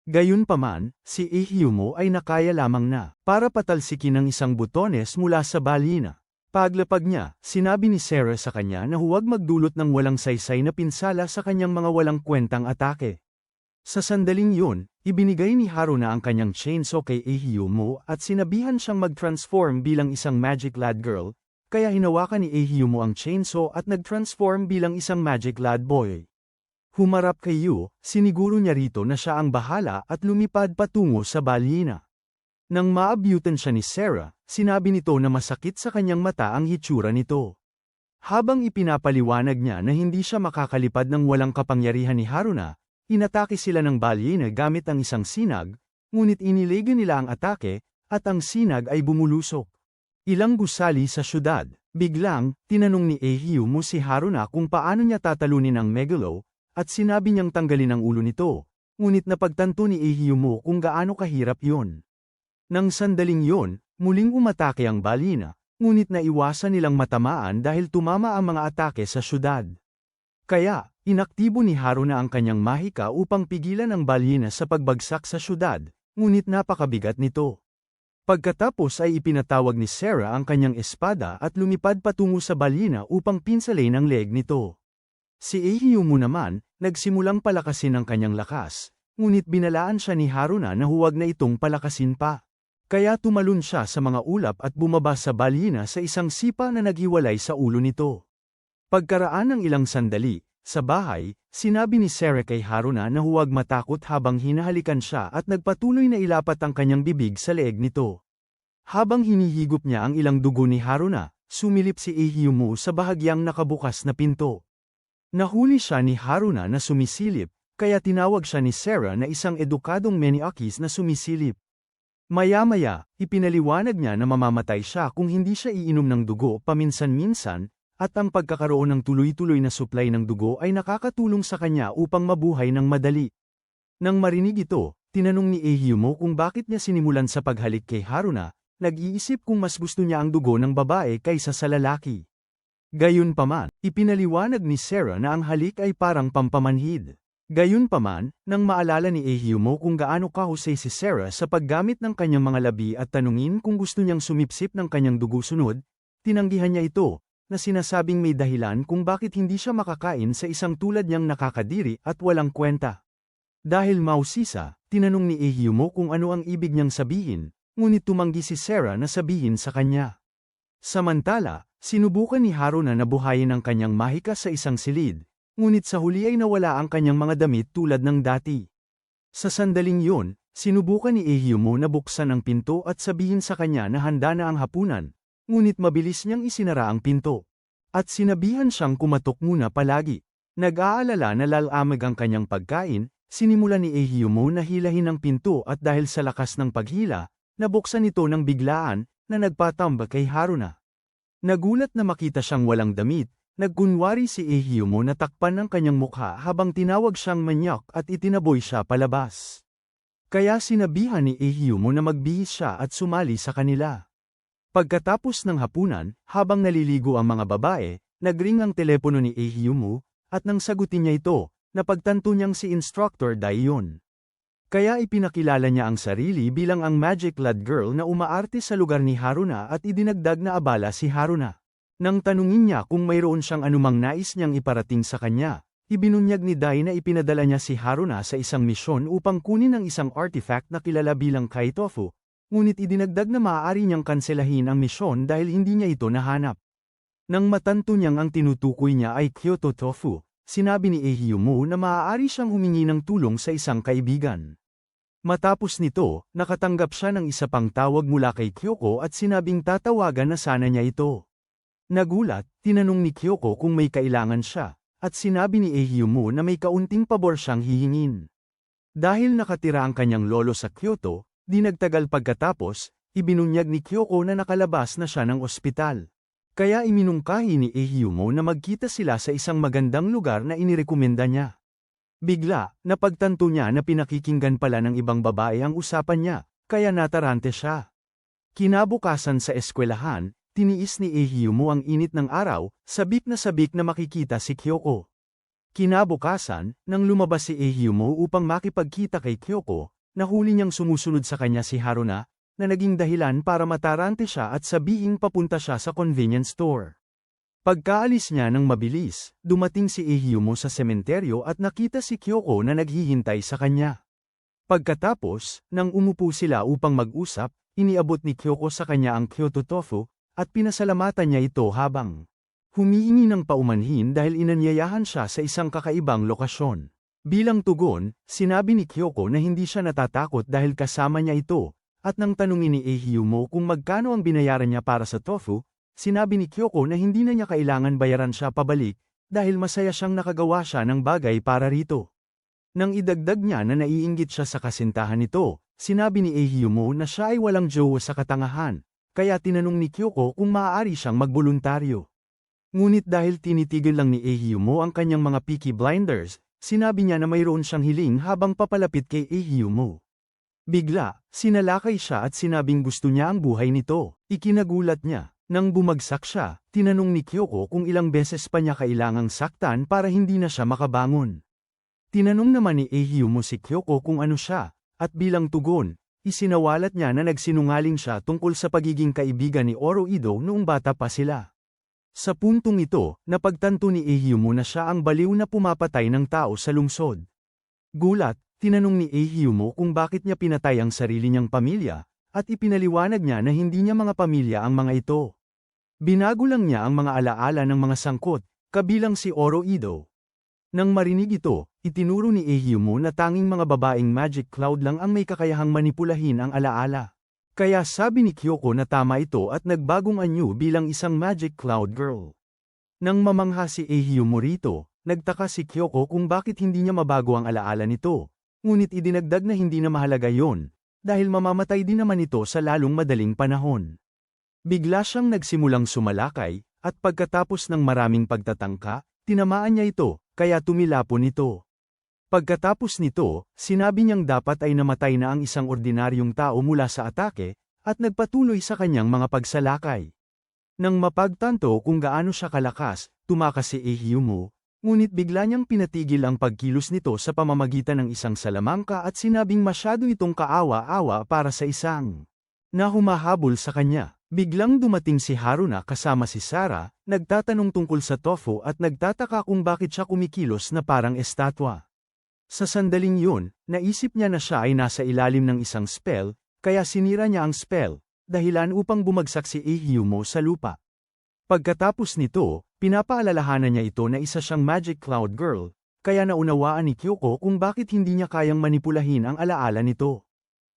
Gayunpaman, si Ehyumo ay nakaya lamang na para patalsikin ang isang butones mula sa balyena. Paglapag niya, sinabi ni Sarah sa kanya na huwag magdulot ng walang saysay na pinsala sa kanyang mga walang kwentang atake. Sa sandaling yun, ibinigay ni Haruna ang kanyang chainsaw kay Ehyumo at sinabihan siyang mag-transform bilang isang magic lad girl, kaya hinawakan ni Ehyumo ang chainsaw at nag-transform bilang isang magic lad boy. Humarap kay Yu, siniguro niya rito na siya ang bahala at lumipad patungo sa balyena. Nang maabyutan siya ni Sarah, sinabi nito na masakit sa kanyang mata ang hitsura nito. Habang ipinapaliwanag niya na hindi siya makakalipad ng walang kapangyarihan ni Haruna, inatake sila ng balyena gamit ang isang sinag, ngunit inilegay nila ang atake, at ang sinag ay bumulusok. Ilang gusali sa syudad, biglang, tinanong ni Ehyumo si Haruna kung paano niya tatalunin ang megalo, at sinabi niyang tanggalin ang ulo nito, ngunit napagtanto ni Ehyumo kung gaano kahirap yun. Nang sandaling yon, muling umatake ang balina, ngunit naiwasan nilang matamaan dahil tumama ang mga atake sa syudad. Kaya, inaktibo ni Haruna ang kanyang mahika upang pigilan ang balina sa pagbagsak sa syudad, ngunit napakabigat nito. Pagkatapos ay ipinatawag ni Sarah ang kanyang espada at lumipad patungo sa balina upang pinsalin ang leeg nito. Si Ehyumo naman, nagsimulang palakasin ang kanyang lakas, ngunit binalaan siya ni Haruna na huwag na itong palakasin pa. Kaya tumalon siya sa mga ulap at bumaba sa balina sa isang sipa na naghiwalay sa ulo nito. Pagkaraan ng ilang sandali, sa bahay, sinabi ni Sarah kay Haruna na huwag matakot habang hinahalikan siya at nagpatuloy na ilapat ang kanyang bibig sa leeg nito. Habang hinihigop niya ang ilang dugo ni Haruna, sumilip si Ehyumo sa bahagyang nakabukas na pinto. Nahuli siya ni Haruna na sumisilip, kaya tinawag siya ni Sarah na isang edukadong maniakis na sumisilip. Maya-maya, ipinaliwanag niya na mamamatay siya kung hindi siya iinom ng dugo paminsan-minsan, at ang pagkakaroon ng tuloy-tuloy na supply ng dugo ay nakakatulong sa kanya upang mabuhay ng madali. Nang marinig ito, tinanong ni Ehyumo kung bakit niya sinimulan sa paghalik kay Haruna, nag-iisip kung mas gusto niya ang dugo ng babae kaysa sa lalaki. Gayunpaman, ipinaliwanag ni Sarah na ang halik ay parang pampamanhid. Gayunpaman, nang maalala ni Ehyumo kung gaano kahusay si Sarah sa paggamit ng kanyang mga labi at tanungin kung gusto niyang sumipsip ng kanyang dugo sunod, tinanggihan niya ito, na sinasabing may dahilan kung bakit hindi siya makakain sa isang tulad niyang nakakadiri at walang kwenta. Dahil mausisa, tinanong ni Ehyumo kung ano ang ibig niyang sabihin, ngunit tumanggi si Sarah na sabihin sa kanya. Samantala, sinubukan ni Haruna na buhayin ang kanyang mahika sa isang silid, ngunit sa huli ay nawala ang kanyang mga damit tulad ng dati. Sa sandaling yun, sinubukan ni Ehyumo na buksan ang pinto at sabihin sa kanya na handa na ang hapunan, ngunit mabilis niyang isinara ang pinto. At sinabihan siyang kumatok muna palagi. Nag-aalala na lalamig ang kanyang pagkain, sinimula ni Ehyumo na hilahin ang pinto at dahil sa lakas ng paghila, nabuksan ito ng biglaan, na nagpatamba kay Haruna. Nagulat na makita siyang walang damit. Nagkunwari si Ehyumo na takpan ng kanyang mukha habang tinawag siyang manyak at itinaboy siya palabas. Kaya sinabihan ni Ehyumo na magbihis siya at sumali sa kanila. Pagkatapos ng hapunan, habang naliligo ang mga babae, nagring ang telepono ni Ehyumo, at nang sagutin niya ito, napagtanto niyang si Instructor Dai yun. Kaya ipinakilala niya ang sarili bilang ang Magic Lad Girl na umaarte sa lugar ni Haruna at idinagdag na abala si Haruna. Nang tanungin niya kung mayroon siyang anumang nais niyang iparating sa kanya, ibinunyag ni Dai na ipinadala niya si Haruna sa isang misyon upang kunin ang isang artifact na kilala bilang Kaitofu, ngunit idinagdag na maaari niyang kanselahin ang misyon dahil hindi niya ito nahanap. Nang matanto niyang ang tinutukoy niya ay Kyoto Tofu, sinabi ni Ehyumo na maaari siyang humingi ng tulong sa isang kaibigan. Matapos nito, nakatanggap siya ng isa pang tawag mula kay Kyoko at sinabing tatawagan na sana niya ito. Nagulat, tinanong ni Kyoko kung may kailangan siya, at sinabi ni Ehyumo na may kaunting pabor siyang hihingin. Dahil nakatira ang kanyang lolo sa Kyoto, di nagtagal pagkatapos, ibinunyag ni Kyoko na nakalabas na siya ng ospital. Kaya iminungkahi ni Ehyumo na magkita sila sa isang magandang lugar na inirekomenda niya. Bigla, napagtanto niya na pinakikinggan pala ng ibang babae ang usapan niya, kaya natarante siya. Kinabukasan sa eskwelahan, tiniis ni Ehyumo ang init ng araw, sabik na makikita si Kyoko. Kinabukasan, nang lumabas si Ehyumo upang makipagkita kay Kyoko, nahuli niyang sumusunod sa kanya si Haruna, na naging dahilan para matarante siya at sabihing papunta siya sa convenience store. Pagkaalis niya ng mabilis, dumating si Ehyumo sa sementeryo at nakita si Kyoko na naghihintay sa kanya. Pagkatapos, nang umupo sila upang mag-usap, iniabot ni Kyoko sa kanya ang Kyoto Tofu, at pinasalamatan niya ito habang humihingi ng paumanhin dahil inanyayahan siya sa isang kakaibang lokasyon. Bilang tugon, sinabi ni Kyoko na hindi siya natatakot dahil kasama niya ito, at nang tanungin ni Ehyumo kung magkano ang binayaran niya para sa tofu, sinabi ni Kyoko na hindi na niya kailangan bayaran siya pabalik, dahil masaya siyang nakagawa siya ng bagay para rito. Nang idagdag niya na naiinggit siya sa kasintahan nito, sinabi ni Ehyumo na siya ay walang jowa sa katangahan, kaya tinanong ni Kyoko kung maaari siyang magboluntaryo. Ngunit dahil tinitigil lang ni Ehyumo ang kanyang mga Peaky Blinders, sinabi niya na mayroon siyang hiling habang papalapit kay Ehyumo. Bigla, sinalakay siya at sinabing gusto niya ang buhay nito. Ikinagulat niya. Nang bumagsak siya, tinanong ni Kyoko kung ilang beses pa niya kailangang saktan para hindi na siya makabangon. Tinanong naman ni Ehyumo si Kyoko kung ano siya, at bilang tugon, isinawalat niya na nagsinungaling siya tungkol sa pagiging kaibigan ni Oroido noong bata pa sila. Sa puntong ito, napagtanto ni Ehyumo na siya ang baliw na pumapatay ng tao sa lungsod. Gulat, tinanong ni Ehyumo kung bakit niya pinatay ang sarili niyang pamilya, at ipinaliwanag niya na hindi niya mga pamilya ang mga ito. Binago lang niya ang mga alaala ng mga sangkot, kabilang si Oroido. Nang marinig ito, itinuro ni Ehyumo na tanging mga babaeng Magic Cloud lang ang may kakayahang manipulahin ang alaala. Kaya sabi ni Kyoko na tama ito at nagbagong anyo bilang isang Magic Cloud Girl. Nang mamangha si Ehyumo rito, nagtaka si Kyoko kung bakit hindi niya mabago ang alaala nito, ngunit idinagdag na hindi na mahalaga yon, dahil mamamatay din naman ito sa lalong madaling panahon. Bigla siyang nagsimulang sumalakay, at pagkatapos ng maraming pagtatangka, tinamaan niya ito, kaya tumilapon ito. Pagkatapos nito, sinabi niyang dapat ay namatay na ang isang ordinaryong tao mula sa atake, at nagpatuloy sa kanyang mga pagsalakay. Nang mapagtanto kung gaano siya kalakas, tumakas si Ehyumo, ngunit bigla niyang pinatigil ang pagkilos nito sa pamamagitan ng isang salamangka at sinabing masyado itong kaawa-awa para sa isang na humahabol sa kanya. Biglang dumating si Haruna kasama si Sarah, nagtatanong tungkol sa tofu at nagtataka kung bakit siya kumikilos na parang estatwa. Sa sandaling yun, naisip niya na siya ay nasa ilalim ng isang spell, kaya sinira niya ang spell, dahilan upang bumagsak si Ehyumo sa lupa. Pagkatapos nito, pinapaalalahanan niya ito na isa siyang Magic Cloud Girl, kaya naunawaan ni Kyoko kung bakit hindi niya kayang manipulahin ang alaala nito.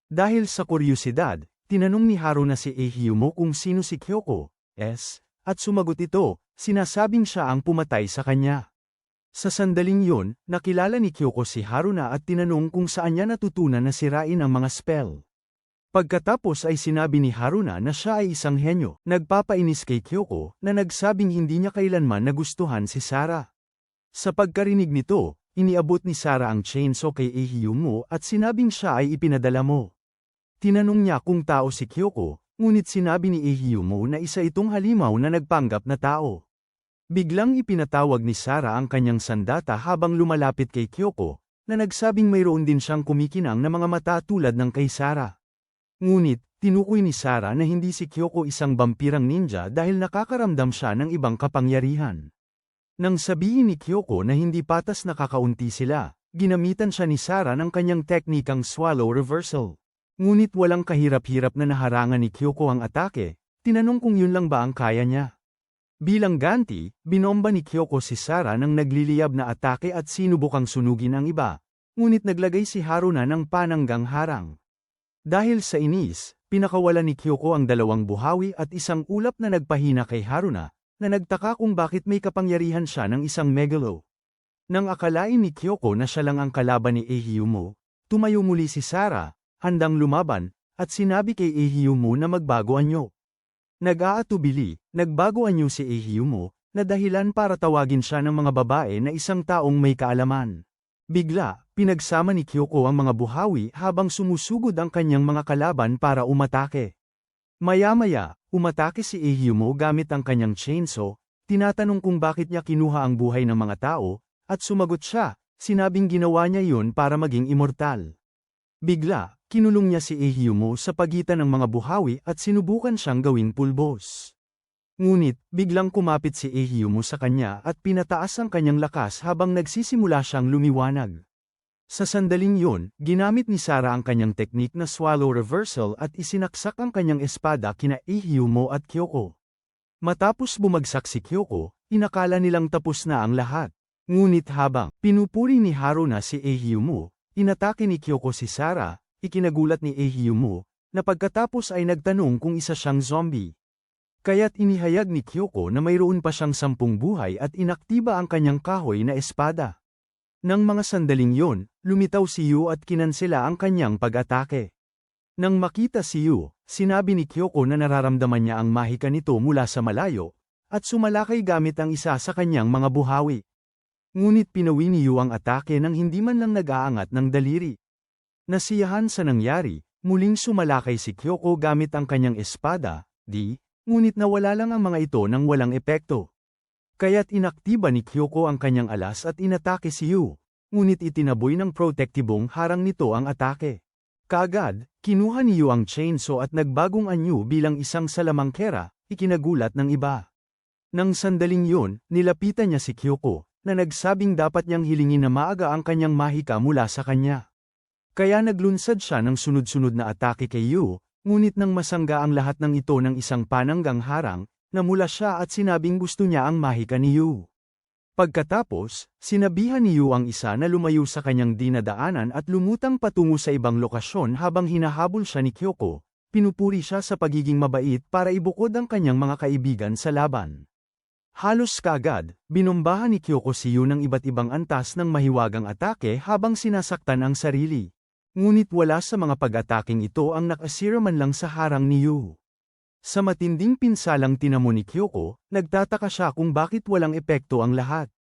Dahil sa kuryosidad, tinanong ni Haruna si Ehyumo kung sino si Kyoko, at sumagot ito, sinasabing siya ang pumatay sa kanya. Sa sandaling yun, nakilala ni Kyoko si Haruna at tinanong kung saan niya natutunan na sirain ang mga spell. Pagkatapos ay sinabi ni Haruna na siya ay isang henyo, nagpapainis kay Kyoko na nagsabing hindi niya kailanman nagustuhan si Sarah. Sa pagkarinig nito, iniabot ni Sarah ang chainsaw kay Ehyumo at sinabing siya ay ipinadala mo. Tinanong niya kung tao si Kyoko, ngunit sinabi ni Ehyumo na isa itong halimaw na nagpanggap na tao. Biglang ipinatawag ni Sarah ang kanyang sandata habang lumalapit kay Kyoko, na nagsabing mayroon din siyang kumikinang na mga mata tulad ng kay Sarah. Ngunit, tinukoy ni Sarah na hindi si Kyoko isang vampirang ninja dahil nakakaramdam siya ng ibang kapangyarihan. Nang sabihin ni Kyoko na hindi patas na kakaunti sila, ginamitan siya ni Sarah ng kanyang teknikang swallow reversal. Ngunit walang kahirap-hirap na naharangan ni Kyoko ang atake, tinanong kung yun lang ba ang kaya niya. Bilang ganti, binomba ni Kyoko si Sarah ng nagliliyab na atake at sinubukang sunugin ang iba, ngunit naglagay si Haruna ng pananggang harang. Dahil sa inis, pinakawalan ni Kyoko ang dalawang buhawi at isang ulap na nagpahina kay Haruna, na nagtaka kung bakit may kapangyarihan siya ng isang megalo. Nang akalain ni Kyoko na siya lang ang kalaban ni Ehyumo, tumayo muli si Sarah, handang lumaban, at sinabi kay Ehyumo na magbago anyo. Nag-aatubili, nagbago anyo si Ehyumo, na dahilan para tawagin siya ng mga babae na isang taong may kaalaman. Bigla, pinagsama ni Kyoko ang mga buhawi habang sumusugod ang kanyang mga kalaban para umatake. Maya-maya, umatake si Ehyumo gamit ang kanyang chainsaw, tinatanong kung bakit niya kinuha ang buhay ng mga tao, at sumagot siya, sinabing ginawa niya yun para maging immortal. Bigla, kinulong niya si Ehyumo sa pagitan ng mga buhawi at sinubukan siyang gawing pulbos. Ngunit, biglang kumapit si Ehyumo sa kanya at pinataas ang kanyang lakas habang nagsisimula siyang lumiwanag. Sa sandaling yun, ginamit ni Sarah ang kanyang teknik na swallow reversal at isinaksak ang kanyang espada kina Ehyumo at Kyoko. Matapos bumagsak si Kyoko, inakala nilang tapos na ang lahat. Ngunit habang pinupuri ni Haruna si Ehyumo, inatake ni Kyoko si Sarah, ikinagulat ni Ehyumo, na pagkatapos ay nagtanong kung isa siyang zombie. Kaya't inihayag ni Kyoko na mayroon pa siyang 10 buhay at inaktiba ang kanyang kahoy na espada. Nang mga sandaling yon, lumitaw si Yu at kinansela ang kanyang pag-atake. Nang makita si Yu, sinabi ni Kyoko na nararamdaman niya ang mahika nito mula sa malayo, at sumalakay gamit ang isa sa kanyang mga buhawi. Ngunit pinawi ni Yu ang atake nang hindi man lang nag-aangat ng daliri. Nasiyahan sa nangyari, muling sumalakay si Kyoko gamit ang kanyang espada, ngunit nawala lang ang mga ito nang walang epekto. Kaya't inaktiba ni Kyoko ang kanyang alas at inatake si Yu, ngunit itinaboy ng protektibong harang nito ang atake. Kaagad, kinuha ni Yu ang chainsaw at nagbagong anyo bilang isang salamangkera, ikinagulat ng iba. Nang sandaling yun, nilapitan niya si Kyoko, na nagsabing dapat niyang hilingin na maaga ang kanyang mahika mula sa kanya. Kaya naglunsad siya ng sunod-sunod na atake kay Yu, ngunit nang masangga ang lahat ng ito ng isang pananggang harang, namula siya at sinabing gusto niya ang mahika ni Yu. Pagkatapos, sinabihan ni Yu ang isa na lumayo sa kanyang dinadaanan at lumutang patungo sa ibang lokasyon habang hinahabol siya ni Kyoko. Pinupuri siya sa pagiging mabait para ibukod ang kanyang mga kaibigan sa laban. Halos kaagad, binombahan ni Kyoko si Yu ng iba't ibang antas ng mahiwagang atake habang sinasaktan ang sarili. Ngunit wala sa mga pag-ataking ito ang nakasira man lang sa harang ni Yu. Sa matinding pinsalang tinamo ni Kyoko, nagtataka siya kung bakit walang epekto ang lahat.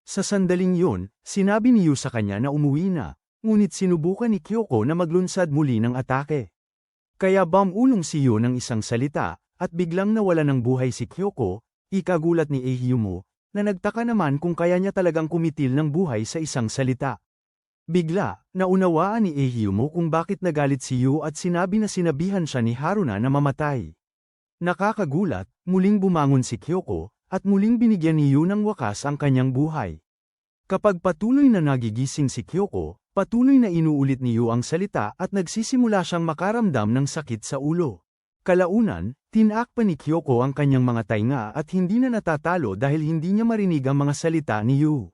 Sa sandaling yun, sinabi ni Yu sa kanya na umuwi na, ngunit sinubukan ni Kyoko na maglunsad muli ng atake. Kaya bumulong si Yu ng isang salita, at biglang nawala ng buhay si Kyoko, ikagulat ni Ehyumo, na nagtaka naman kung kaya niya talagang kumitil ng buhay sa isang salita. Bigla, naunawaan ni Ehyumo kung bakit nagalit si Yu at sinabi na sinabihan siya ni Haruna na mamatay. Nakakagulat, muling bumangon si Kyoko, at muling binigyan ni Yu ng wakas ang kanyang buhay. Kapag patuloy na nagigising si Kyoko, patuloy na inuulit ni Yu ang salita at nagsisimula siyang makaramdam ng sakit sa ulo. Kalaunan, tinakpan ni Kyoko ang kanyang mga tainga at hindi na natatalo dahil hindi niya marinig ang mga salita ni Yu.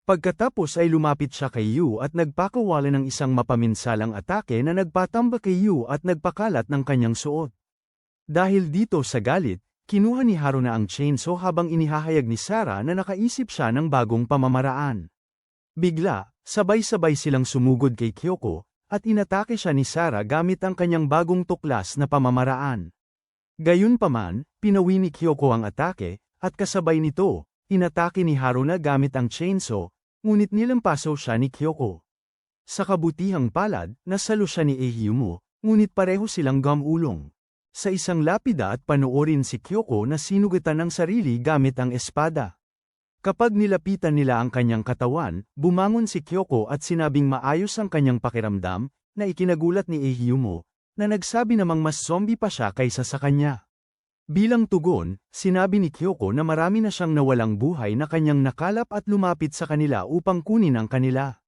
Pagkatapos ay lumapit siya kay Yu at nagpakawala ng isang mapaminsalang atake na nagpatamba kay Yu at nagpakalat ng kanyang suot. Dahil dito sa galit, kinuha ni Haruna ang chainsaw habang inihahayag ni Sarah na nakaisip siya ng bagong pamamaraan. Bigla, sabay-sabay silang sumugod kay Kyoko, at inatake siya ni Sarah gamit ang kanyang bagong tuklas na pamamaraan. Gayunpaman, pinawi ni Kyoko ang atake, at kasabay nito, inatake ni Haruna gamit ang chainsaw, ngunit nilampaso siya ni Kyoko. Sa kabutihang palad, nasalo siya ni Ehyumo, ngunit pareho silang gamulong. Sa isang lapida at panoorin si Kyoko na sinugatan ng sarili gamit ang espada. Kapag nilapitan nila ang kanyang katawan, bumangon si Kyoko at sinabing maayos ang kanyang pakiramdam, na ikinagulat ni Ehyumo, na nagsabi namang mas zombie pa siya kaysa sa kanya. Bilang tugon, sinabi ni Kyoko na marami na siyang nawalang buhay na kanyang nakalap at lumapit sa kanila upang kunin ang kanila.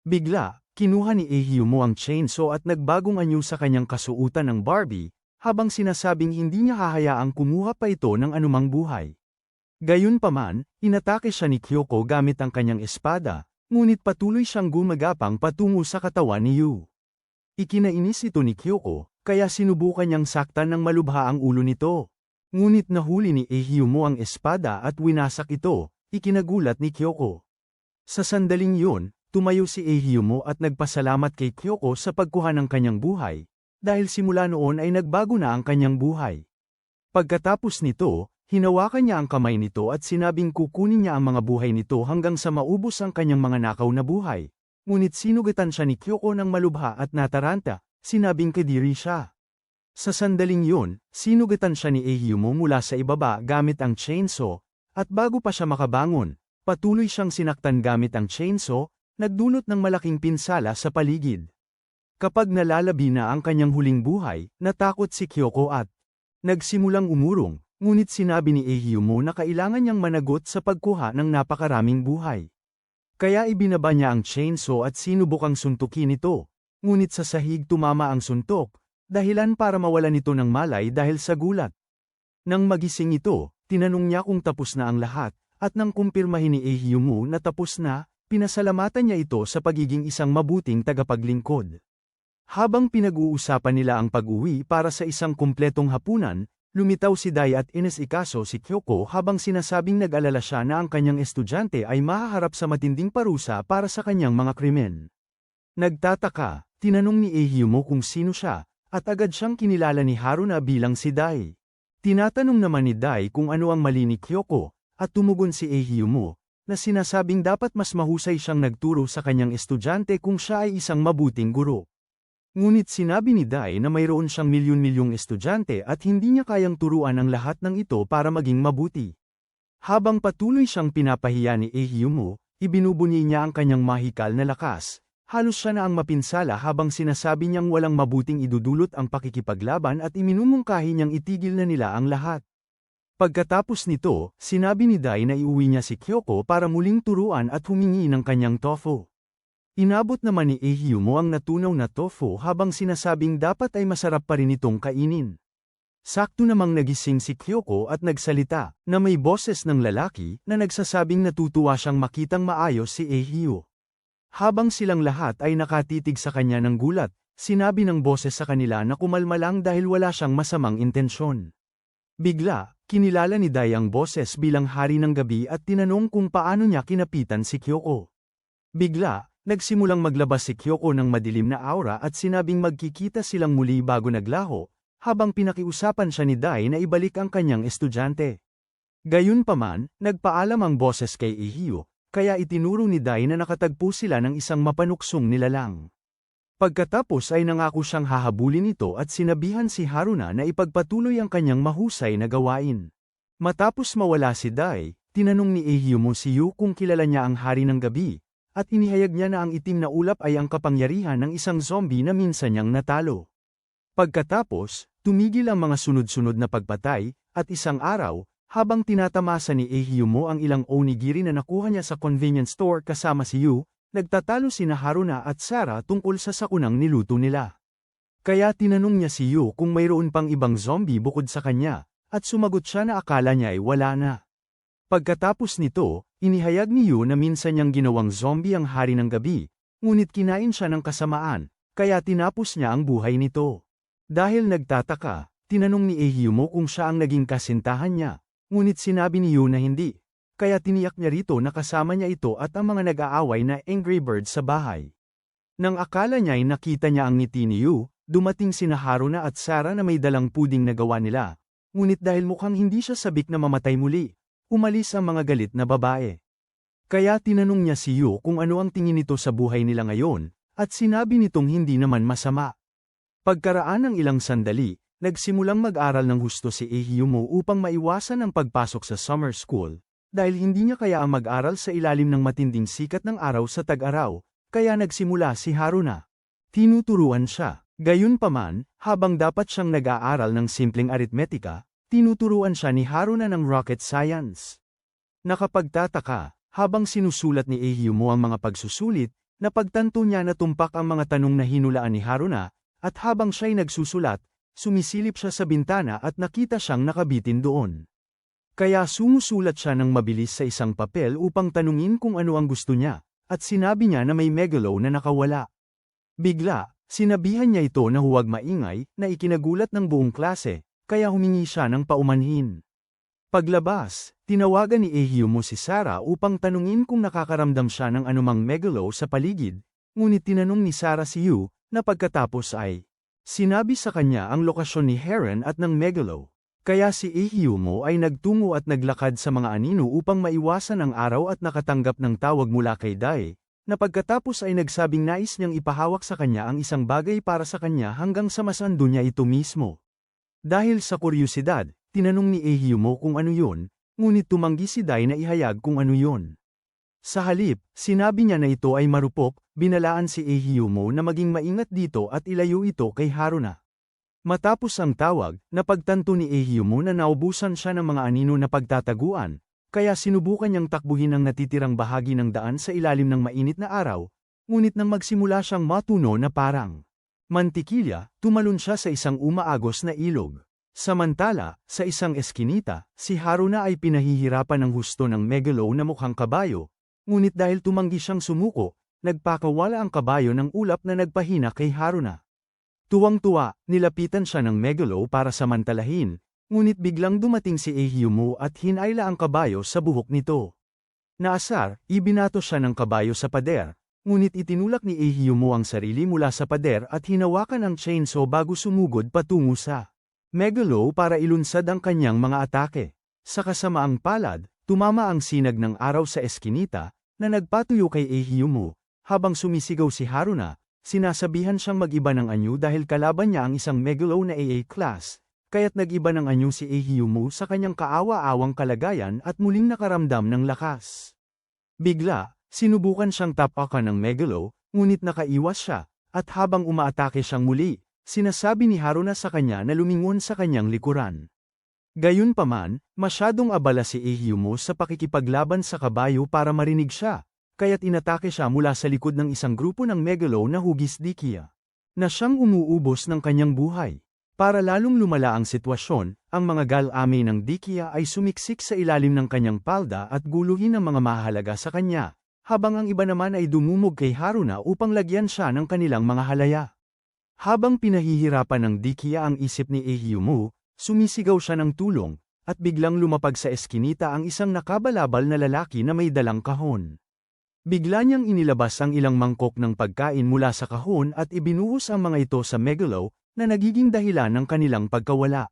Bigla, kinuha ni Ehyumo ang chainsaw at nagbagong anyo sa kanyang kasuutan ng Barbie, habang sinasabing hindi niya hahayaang kumuha pa ito ng anumang buhay. Gayunpaman, inatake siya ni Kyoko gamit ang kanyang espada, ngunit patuloy siyang gumagapang patungo sa katawan ni Yu. Ikinainis ito ni Kyoko, kaya sinubukan niyang saktan ng malubha ang ulo nito. Ngunit nahuli ni Ehyumo ang espada at winasak ito, ikinagulat ni Kyoko. Sa sandaling yun, tumayo si Ehyumo at nagpasalamat kay Kyoko sa pagkuha ng kanyang buhay, dahil simula noon ay nagbago na ang kanyang buhay. Pagkatapos nito, hinawakan niya ang kamay nito at sinabing kukunin niya ang mga buhay nito hanggang sa maubos ang kanyang mga nakaw na buhay. Ngunit sinugatan siya ni Kyoko ng malubha at nataranta, sinabing kadiri siya. Sa sandaling yun, sinugatan siya ni Ehyumo mula sa ibaba gamit ang chainsaw, at bago pa siya makabangon, patuloy siyang sinaktan gamit ang chainsaw, nagdulot ng malaking pinsala sa paligid. Kapag nalalabi na ang kanyang huling buhay, natakot si Kyoko at nagsimulang umurong, ngunit sinabi ni Ehyumo na kailangan niyang managot sa pagkuha ng napakaraming buhay. Kaya ibinaba niya ang chainsaw at sinubukang suntukin ito, ngunit sa sahig tumama ang suntok, dahilan para mawala nito ng malay dahil sa gulat. Nang magising ito, tinanong niya kung tapos na ang lahat, at nang kumpirmahin ni Ehyumo na tapos na, pinasalamatan niya ito sa pagiging isang mabuting tagapaglingkod. Habang pinag-uusapan nila ang pag-uwi para sa isang kumpletong hapunan, lumitaw si Dai at inisikaso si Kyoko habang sinasabing nag-alala siya na ang kanyang estudyante ay mahaharap sa matinding parusa para sa kanyang mga krimen. Nagtataka, tinanong ni Ehyumo kung sino siya, at agad siyang kinilala ni Haruna bilang si Dai. Tinatanong naman ni Dai kung ano ang mali ni Kyoko, at tumugon si Ehyumo, na sinasabing dapat mas mahusay siyang nagturo sa kanyang estudyante kung siya ay isang mabuting guro. Ngunit sinabi ni Dai na mayroon siyang milyon-milyong estudyante at hindi niya kayang turuan ang lahat ng ito para maging mabuti. Habang patuloy siyang pinapahiya ni Ehyumo, ibinubuni niya ang kanyang mahikal na lakas. Halos siya na ang mapinsala habang sinasabi niyang walang mabuting idudulot ang pakikipaglaban at iminumungkahi niyang itigil na nila ang lahat. Pagkatapos nito, sinabi ni Dai na iuwi niya si Kyoko para muling turuan at humingi ng kanyang tofu. Inabot naman ni Ehyumo ang natunaw na tofu habang sinasabing dapat ay masarap pa rin itong kainin. Sakto namang nagising si Kyoko at nagsalita, na may boses ng lalaki na nagsasabing natutuwa siyang makitang maayos si Ehyu. Habang silang lahat ay nakatitig sa kanya ng gulat, sinabi ng boses sa kanila na kumalma lang dahil wala siyang masamang intensyon. Bigla, kinilala ni Dai ang boses bilang hari ng gabi at tinanong kung paano niya kinapitan si Kyoko. Bigla, nagsimulang maglabas si Kyoko ng madilim na aura at sinabing magkikita silang muli bago naglaho, habang pinakiusapan siya ni Dai na ibalik ang kanyang estudyante. Gayunpaman, nagpaalam ang boses kay Ehyu. Kaya itinuro ni Dai na nakatagpo sila ng isang mapanuksong nilalang. Pagkatapos ay nangako siyang hahabulin ito at sinabihan si Haruna na ipagpatuloy ang kanyang mahusay na gawain. Matapos mawala si Dai, tinanong ni Ehyumo si Yu kung kilala niya ang hari ng gabi, at inihayag niya na ang itim na ulap ay ang kapangyarihan ng isang zombie na minsan niyang natalo. Pagkatapos, tumigil ang mga sunod-sunod na pagpatay, at isang araw, habang tinatamasa ni Ehyumo ang ilang onigiri na nakuha niya sa convenience store kasama si Yu, nagtatalo sina Haruna at Sarah tungkol sa sakunang niluto nila. Kaya tinanong niya si Yu kung mayroon pang ibang zombie bukod sa kanya, at sumagot siya na akala niya ay wala na. Pagkatapos nito, inihayag ni Yu na minsan niyang ginawang zombie ang hari ng gabi, ngunit kinain siya ng kasamaan, kaya tinapos niya ang buhay nito. Dahil nagtataka, tinanong ni Ehyumo kung siya ang naging kasintahan niya. Ngunit sinabi ni Yu na hindi, kaya tiniyak niya rito na kasama niya ito at ang mga nag-aaway na Angry Birds sa bahay. Nang akala niya ay nakita niya ang ngiti ni Yu, dumating sina Haruna at Sarah na may dalang puding na gawa nila, ngunit dahil mukhang hindi siya sabik na mamatay muli, umalis ang mga galit na babae. Kaya tinanong niya si Yu kung ano ang tingin nito sa buhay nila ngayon, at sinabi nitong hindi naman masama. Pagkaraan ng ilang sandali, nagsimulang mag-aral ng husto si Ehyumo upang maiwasan ang pagpasok sa summer school, dahil hindi niya kaya ang mag-aral sa ilalim ng matinding sikat ng araw sa tag-araw, kaya nagsimula si Haruna. Tinuturuan siya. Gayunpaman, habang dapat siyang nag-aaral ng simpleng aritmetika, tinuturuan siya ni Haruna ng rocket science. Nakapagtataka, habang sinusulat ni Ehyumo ang mga pagsusulit, napagtanto niya na tumpak ang mga tanong na hinulaan ni Haruna, at habang siya'y nagsusulat, sumisilip siya sa bintana at nakita siyang nakabitin doon. Kaya sumusulat siya ng mabilis sa isang papel upang tanungin kung ano ang gusto niya, at sinabi niya na may megalo na nakawala. Bigla, sinabihan niya ito na huwag maingay, na ikinagulat ng buong klase, kaya humingi siya ng paumanhin. Paglabas, tinawagan ni Ehyumo si Sarah upang tanungin kung nakakaramdam siya ng anumang megalo sa paligid, ngunit tinanong ni Sarah si Yu, na pagkatapos ay sinabi sa kanya ang lokasyon ni Heron at ng megalo. Kaya si Ehyumo ay nagtungo at naglakad sa mga anino upang maiwasan ang araw at nakatanggap ng tawag mula kay Dai, na pagkatapos ay nagsabing nais niyang ipahawak sa kanya ang isang bagay para sa kanya hanggang sa masando niya ito mismo. Dahil sa kuryusidad, tinanong ni Ehyumo kung ano yun, ngunit tumanggi si Dai na ihayag kung ano yun. Sa halip, sinabi niya na ito ay marupok, binalaan si Ehyumo na maging maingat dito at ilayo ito kay Haruna. Matapos ang tawag, napagtanto ni Ehyumo na naubusan siya ng mga anino na pagtataguan, kaya sinubukan niyang takbuhin ang natitirang bahagi ng daan sa ilalim ng mainit na araw, ngunit nang magsimula siyang matuno na parang mantikilya, tumalon siya sa isang umaagos na ilog. Samantala, sa isang eskinita, si Haruna ay pinahihirapan ng husto ng megalo na mukhang kabayo, ngunit dahil tumanggi siyang sumuko, nagpakawala ang kabayo ng ulap na nagpahina kay Haruna. Tuwang-tuwa, nilapitan siya ng megalo para samantalahin, ngunit biglang dumating si Ehyumo at hinayla ang kabayo sa buhok nito. Naasar, ibinato siya ng kabayo sa pader, ngunit itinulak ni Ehyumo ang sarili mula sa pader at hinawakan ang chainsaw bago sumugod patungo sa megalo para ilunsad ang kanyang mga atake. Sa kasamaang palad, tumama ang sinag ng araw sa eskinita, na nagpatuyo kay Ehyumu. Habang sumisigaw si Haruna, sinasabihan siyang mag-iba ng anyo dahil kalaban niya ang isang megalo na AA class, kaya't nag-iba ng anyo si Ehyumu sa kanyang kaawa-awang kalagayan at muling nakaramdam ng lakas. Bigla, sinubukan siyang tapakan ng megalo, ngunit nakaiwas siya, at habang umaatake siyang muli, sinasabi ni Haruna sa kanya na lumingon sa kanyang likuran. Gayunpaman, masyadong abala si Ehyumu sa pakikipaglaban sa kabayo para marinig siya, kaya't inatake siya mula sa likod ng isang grupo ng megalo na hugis dikiya, na siyang umuubos ng kanyang buhay. Para lalong lumala ang sitwasyon, ang mga galame ng dikiya ay sumiksik sa ilalim ng kanyang palda at guluhin ang mga mahalaga sa kanya, habang ang iba naman ay dumumog kay Haruna upang lagyan siya ng kanilang mga halaya. Habang pinahihirapan ng dikiya ang isip ni Ehyumu, sumisigaw siya ng tulong, at biglang lumapag sa eskinita ang isang nakabalabal na lalaki na may dalang kahon. Bigla niyang inilabas ang ilang mangkok ng pagkain mula sa kahon at ibinuhos ang mga ito sa megalo, na nagiging dahilan ng kanilang pagkawala.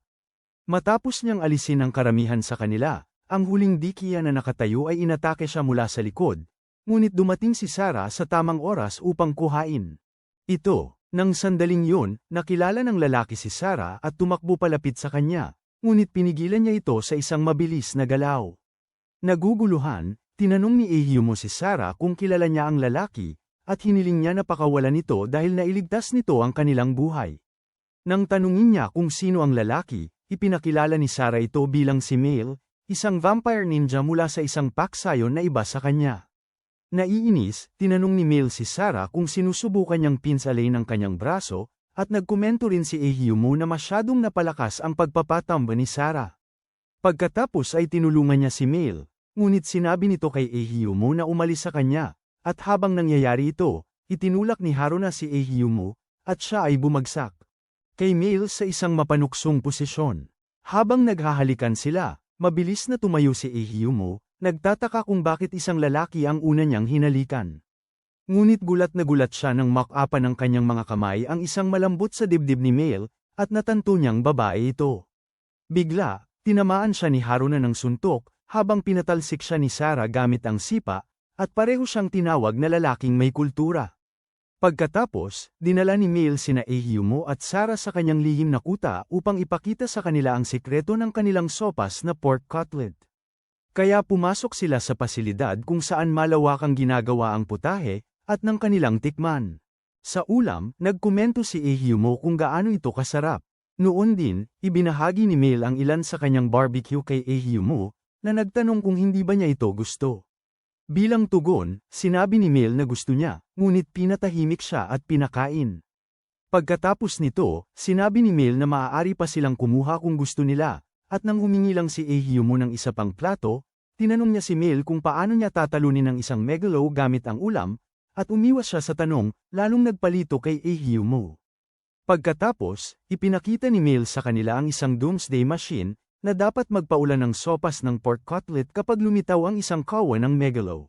Matapos niyang alisin ang karamihan sa kanila, ang huling dikiya na nakatayo ay inatake siya mula sa likod, ngunit dumating si Sarah sa tamang oras upang kuhain ito. Nang sandaling yun, nakilala ng lalaki si Sarah at tumakbo palapit sa kanya, ngunit pinigilan niya ito sa isang mabilis na galaw. Naguguluhan, tinanong ni Ehyumu si Sarah kung kilala niya ang lalaki, at hiniling niya na pakawalan nito dahil nailigtas nito ang kanilang buhay. Nang tanungin niya kung sino ang lalaki, ipinakilala ni Sarah ito bilang si Male, isang vampire ninja mula sa isang paksayon na iba sa kanya. Naiinis, tinanong ni Male si Sarah kung sinusubukan niyang pinsalin ang kanyang braso, at nagkomento rin si Ehyumu na masyadong napalakas ang pagpapatamba ni Sarah. Pagkatapos ay tinulungan niya si Male, ngunit sinabi nito kay Ehyumu na umalis sa kanya, at habang nangyayari ito, itinulak ni Haruna si Ehyumu, at siya ay bumagsak kay Male sa isang mapanuksong posisyon. Habang naghahalikan sila, mabilis na tumayo si Ehyumu, nagtataka kung bakit isang lalaki ang una niyang hinalikan. Ngunit gulat na gulat siya nang makapan ng kanyang mga kamay ang isang malambot sa dibdib ni Male, at natanto niyang babae ito. Bigla, tinamaan siya ni Haruna ng suntok, habang pinatalsik siya ni Sarah gamit ang sipa, at pareho siyang tinawag na lalaking may kultura. Pagkatapos, dinala ni Male sina Ehyumu at Sarah sa kanyang lihim na kuta upang ipakita sa kanila ang sikreto ng kanilang sopas na pork cutlet. Kaya pumasok sila sa pasilidad kung saan malawakang ginagawa ang putahe, at ng kanilang tikman. Sa ulam, nagkomento si Ehyumu kung gaano ito kasarap. Noon din, ibinahagi ni Male ang ilan sa kanyang barbecue kay Ehyumu, na nagtanong kung hindi ba niya ito gusto. Bilang tugon, sinabi ni Male na gusto niya, ngunit pinatahimik siya at pinakain. Pagkatapos nito, sinabi ni Male na maaari pa silang kumuha kung gusto nila. At nang humingi lang si Ehyumu ng isa pang plato, tinanong niya si Male kung paano niya tatalunin ang isang megalo gamit ang ulam, at umiwas siya sa tanong, lalong nagpalito kay Ehyumu. Pagkatapos, ipinakita ni Male sa kanila ang isang doomsday machine, na dapat magpaulan ng sopas ng pork cutlet kapag lumitaw ang isang kawan ng megalo.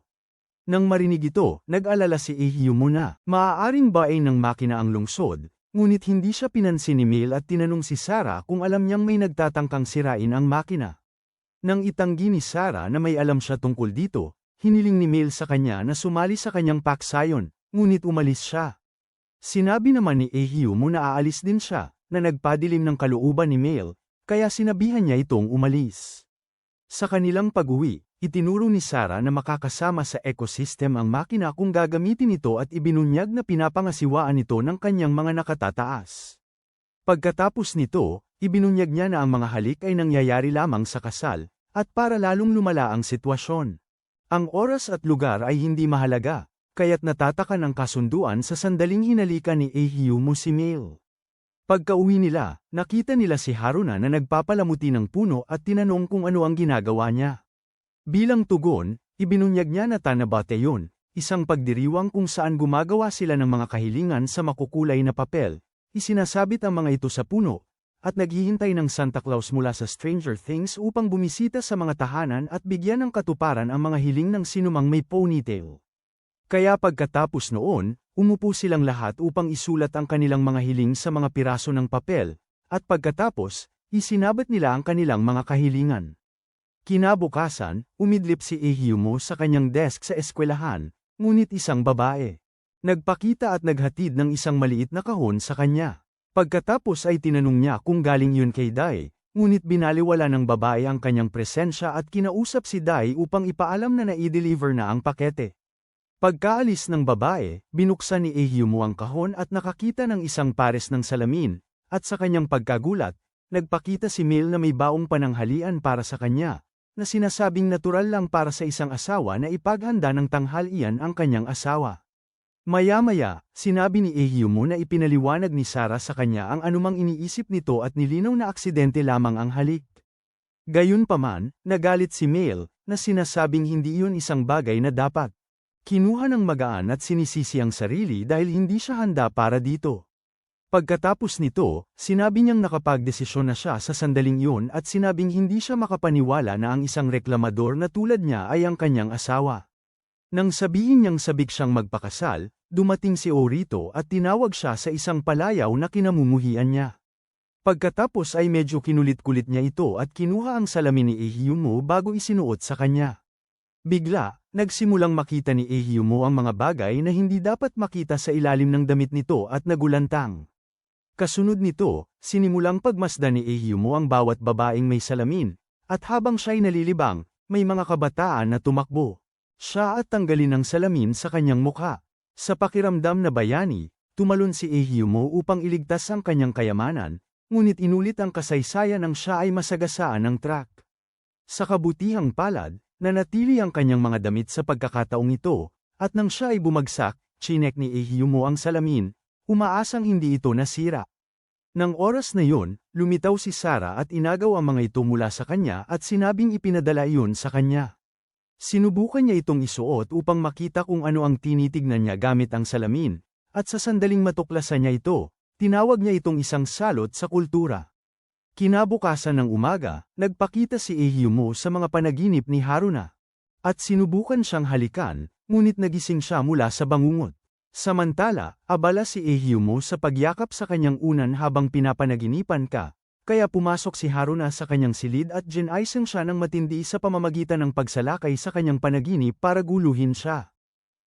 Nang marinig ito, nag-alala si Ehyumu na maaaring bain ng makina ang lungsod. Ngunit hindi siya pinansin ni Male at tinanong si Sarah kung alam niyang may nagtatangkang sirain ang makina. Nang itanggi ni Sarah na may alam siya tungkol dito, hiniling ni Male sa kanya na sumali sa kanyang paksayon, ngunit umalis siya. Sinabi naman ni Ehyumu na aalis din siya, na nagpadilim ng kalooban ni Male, kaya sinabihan niya itong umalis. Sa kanilang pag-uwi, itinuro ni Sarah na makakasama sa ecosystem ang makina kung gagamitin ito at ibinunyag na pinapangasiwaan ito ng kanyang mga nakatataas. Pagkatapos nito, ibinunyag niya na ang mga halik ay nangyayari lamang sa kasal, at para lalong lumala ang sitwasyon. Ang oras at lugar ay hindi mahalaga, kaya't natatakan ang kasunduan sa sandaling hinalikan ni Ehyumu si Male. Pagkauwi nila, nakita nila si Haruna na nagpapalamuti ng puno at tinanong kung ano ang ginagawa niya. Bilang tugon, ibinunyag niya na tanabate yun, isang pagdiriwang kung saan gumagawa sila ng mga kahilingan sa makukulay na papel, isinasabit ang mga ito sa puno, at naghihintay ng Santa Claus mula sa Stranger Things upang bumisita sa mga tahanan at bigyan ng katuparan ang mga hiling ng sinumang may ponytail. Kaya pagkatapos noon, umupo silang lahat upang isulat ang kanilang mga hiling sa mga piraso ng papel, at pagkatapos, isinabat nila ang kanilang mga kahilingan. Kinabukasan, umidlip si Ehyumo sa kanyang desk sa eskwelahan, ngunit isang babae. Nagpakita at naghatid ng isang maliit na kahon sa kanya. Pagkatapos ay tinanong niya kung galing yun kay Dai, ngunit binaliwala ng babae ang kanyang presensya at kinausap si Dai upang ipaalam na nai-deliver na ang pakete. Pagkaalis ng babae, binuksan ni Ehyumo ang kahon at nakakita ng isang pares ng salamin, at sa kanyang pagkagulat, nagpakita si Mel na may baong pananghalian para sa kanya, na sinasabing natural lang para sa isang asawa na ipaghanda ng tanghalian ang kanyang asawa. Maya-maya, sinabi ni Ehyumo na ipinaliwanag ni Sarah sa kanya ang anumang iniisip nito at nilinaw na aksidente lamang ang halik. Gayunpaman, nagalit si Mel, na sinasabing hindi iyon isang bagay na dapat. Kinuha ng magaan at sinisisi ang sarili dahil hindi siya handa para dito. Pagkatapos nito, sinabi niyang nakapagdesisyon na siya sa sandaling iyon at sinabing hindi siya makapaniwala na ang isang reklamador na tulad niya ay ang kanyang asawa. Nang sabihin niyang sabik siyang magpakasal, dumating si Orito at tinawag siya sa isang palayaw na kinamumuhian niya. Pagkatapos ay medyo kinulit-kulit niya ito at kinuha ang salamin ni Ehyumo bago isinuot sa kanya. Bigla, nagsimulang makita ni Ehyumo ang mga bagay na hindi dapat makita sa ilalim ng damit nito at nagulantang. Kasunod nito, sinimulang pagmasdan ni Ehyumo ang bawat babaeng may salamin, at habang siya'y nalilibang, may mga kabataan na tumakbo. Siya at tanggalin ang salamin sa kanyang mukha. Sa pakiramdam na bayani, tumalon si Ehyumo upang iligtas ang kanyang kayamanan, ngunit inulit ang kasaysayan ng siya ay masagasaan ng truck. Sa kabutihang palad, nanatili ang kanyang mga damit sa pagkakataong ito, at nang siya ay bumagsak, chinek ni Ehyumo ang salamin, umaasang hindi ito nasira. Nang oras na yun, lumitaw si Sarah at inagaw ang mga ito mula sa kanya at sinabing ipinadala iyon sa kanya. Sinubukan niya itong isuot upang makita kung ano ang tinitignan niya gamit ang salamin, at sa sandaling matuklasan niya ito, tinawag niya itong isang salot sa kultura. Kinabukasan ng umaga, nagpakita si Ehyumo sa mga panaginip ni Haruna. At sinubukan siyang halikan, ngunit nagising siya mula sa bangungot. Samantala, abala si Ehyumo sa pagyakap sa kanyang unan habang pinapanaginipan ka, kaya pumasok si Haruna sa kanyang silid at ginaisang siya ng matindi sa pamamagitan ng pagsalakay sa kanyang panaginip para guluhin siya.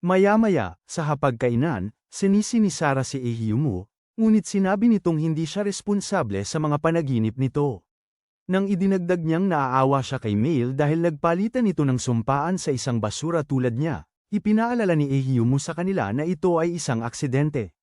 Maya-maya, sa hapagkainan, sinisi ni Sarah si Ehyumo, ngunit sinabi nitong hindi siya responsable sa mga panaginip nito. Nang idinagdag niyang naaawa siya kay Mel dahil nagpalitan ito ng sumpaan sa isang basura tulad niya, ipinaalala ni Ehyumo sa kanila na ito ay isang aksidente.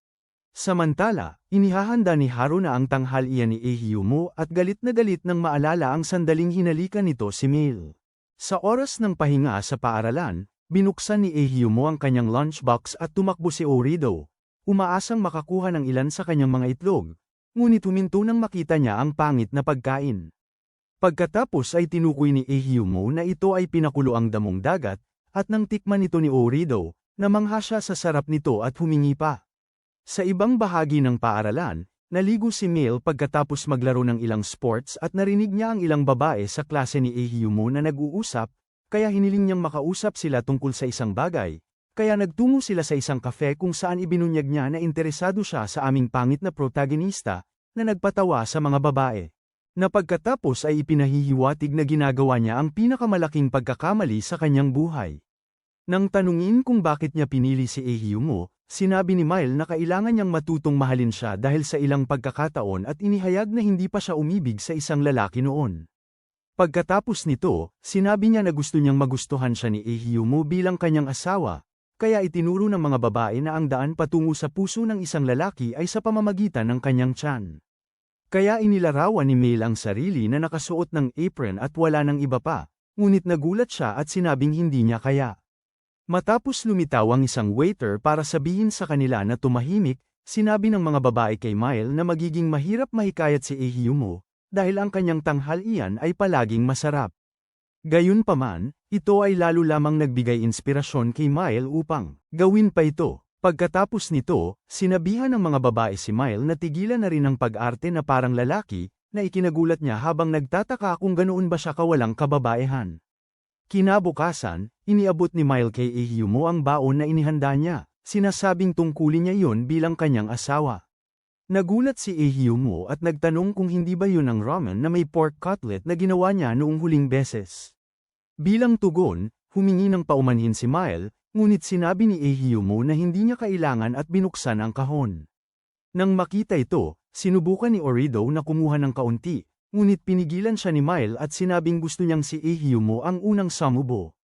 Samantala, inihahanda ni Haruna ang tanghalian ni Ehyumo at galit nang maalala ang sandaling hinalikan nito si Mel. Sa oras ng pahinga sa paaralan, binuksan ni Ehyumo ang kanyang lunchbox at tumakbo si Orito. Umaasang makakuha ng ilan sa kanyang mga itlog, ngunit huminto nang makita niya ang pangit na pagkain. Pagkatapos ay tinukoy ni Ehyumo na ito ay pinakuloang damong dagat, at nang tikman ito ni Orito, namangha siya sa sarap nito at humingi pa. Sa ibang bahagi ng paaralan, naligo si Mel pagkatapos maglaro ng ilang sports at narinig niya ang ilang babae sa klase ni Ehyumo na nag-uusap, kaya hiniling niyang makausap sila tungkol sa isang bagay. Kaya nagtungo sila sa isang kafe kung saan ibinunyag niya na interesado siya sa aming pangit na protagonista, na nagpatawa sa mga babae. Na pagkatapos ay ipinahihiwatig na ginagawa niya ang pinakamalaking pagkakamali sa kanyang buhay. Nang tanungin kung bakit niya pinili si Ehyumo, sinabi ni Mel na kailangan niyang matutong mahalin siya dahil sa ilang pagkakataon at inihayag na hindi pa siya umibig sa isang lalaki noon. Pagkatapos nito, sinabi niya na gusto niyang magustuhan siya ni Ehyumo bilang kanyang asawa. Kaya itinuro ng mga babae na ang daan patungo sa puso ng isang lalaki ay sa pamamagitan ng kanyang tiyan. Kaya inilarawan ni Mel ang sarili na nakasuot ng apron at wala ng iba pa, ngunit nagulat siya at sinabing hindi niya kaya. Matapos lumitaw ang isang waiter para sabihin sa kanila na tumahimik, sinabi ng mga babae kay Mel na magiging mahirap mahikayat si Ehyumo, dahil ang kanyang tanghalian ay palaging masarap. Gayunpaman, ito ay lalo lamang nagbigay inspirasyon kay Mel upang gawin pa ito. Pagkatapos nito, sinabihan ng mga babae si Mel na tigilan na rin ang pag-arte na parang lalaki, na ikinagulat niya habang nagtataka kung ganoon ba siya kawalang kababaehan. Kinabukasan, iniabot ni Mel kay Ehyumo ang baon na inihanda niya, sinasabing tungkulin niya iyon bilang kanyang asawa. Nagulat si Ehyumo at nagtanong kung hindi ba yun ang ramen na may pork cutlet na ginawa niya noong huling beses. Bilang tugon, humingi ng paumanhin si Mile, ngunit sinabi ni Ehyumo na hindi niya kailangan at binuksan ang kahon. Nang makita ito, sinubukan ni Orido na kumuha ng kaunti, ngunit pinigilan siya ni Mile at sinabing gusto niyang si Ehyumo ang unang samubo.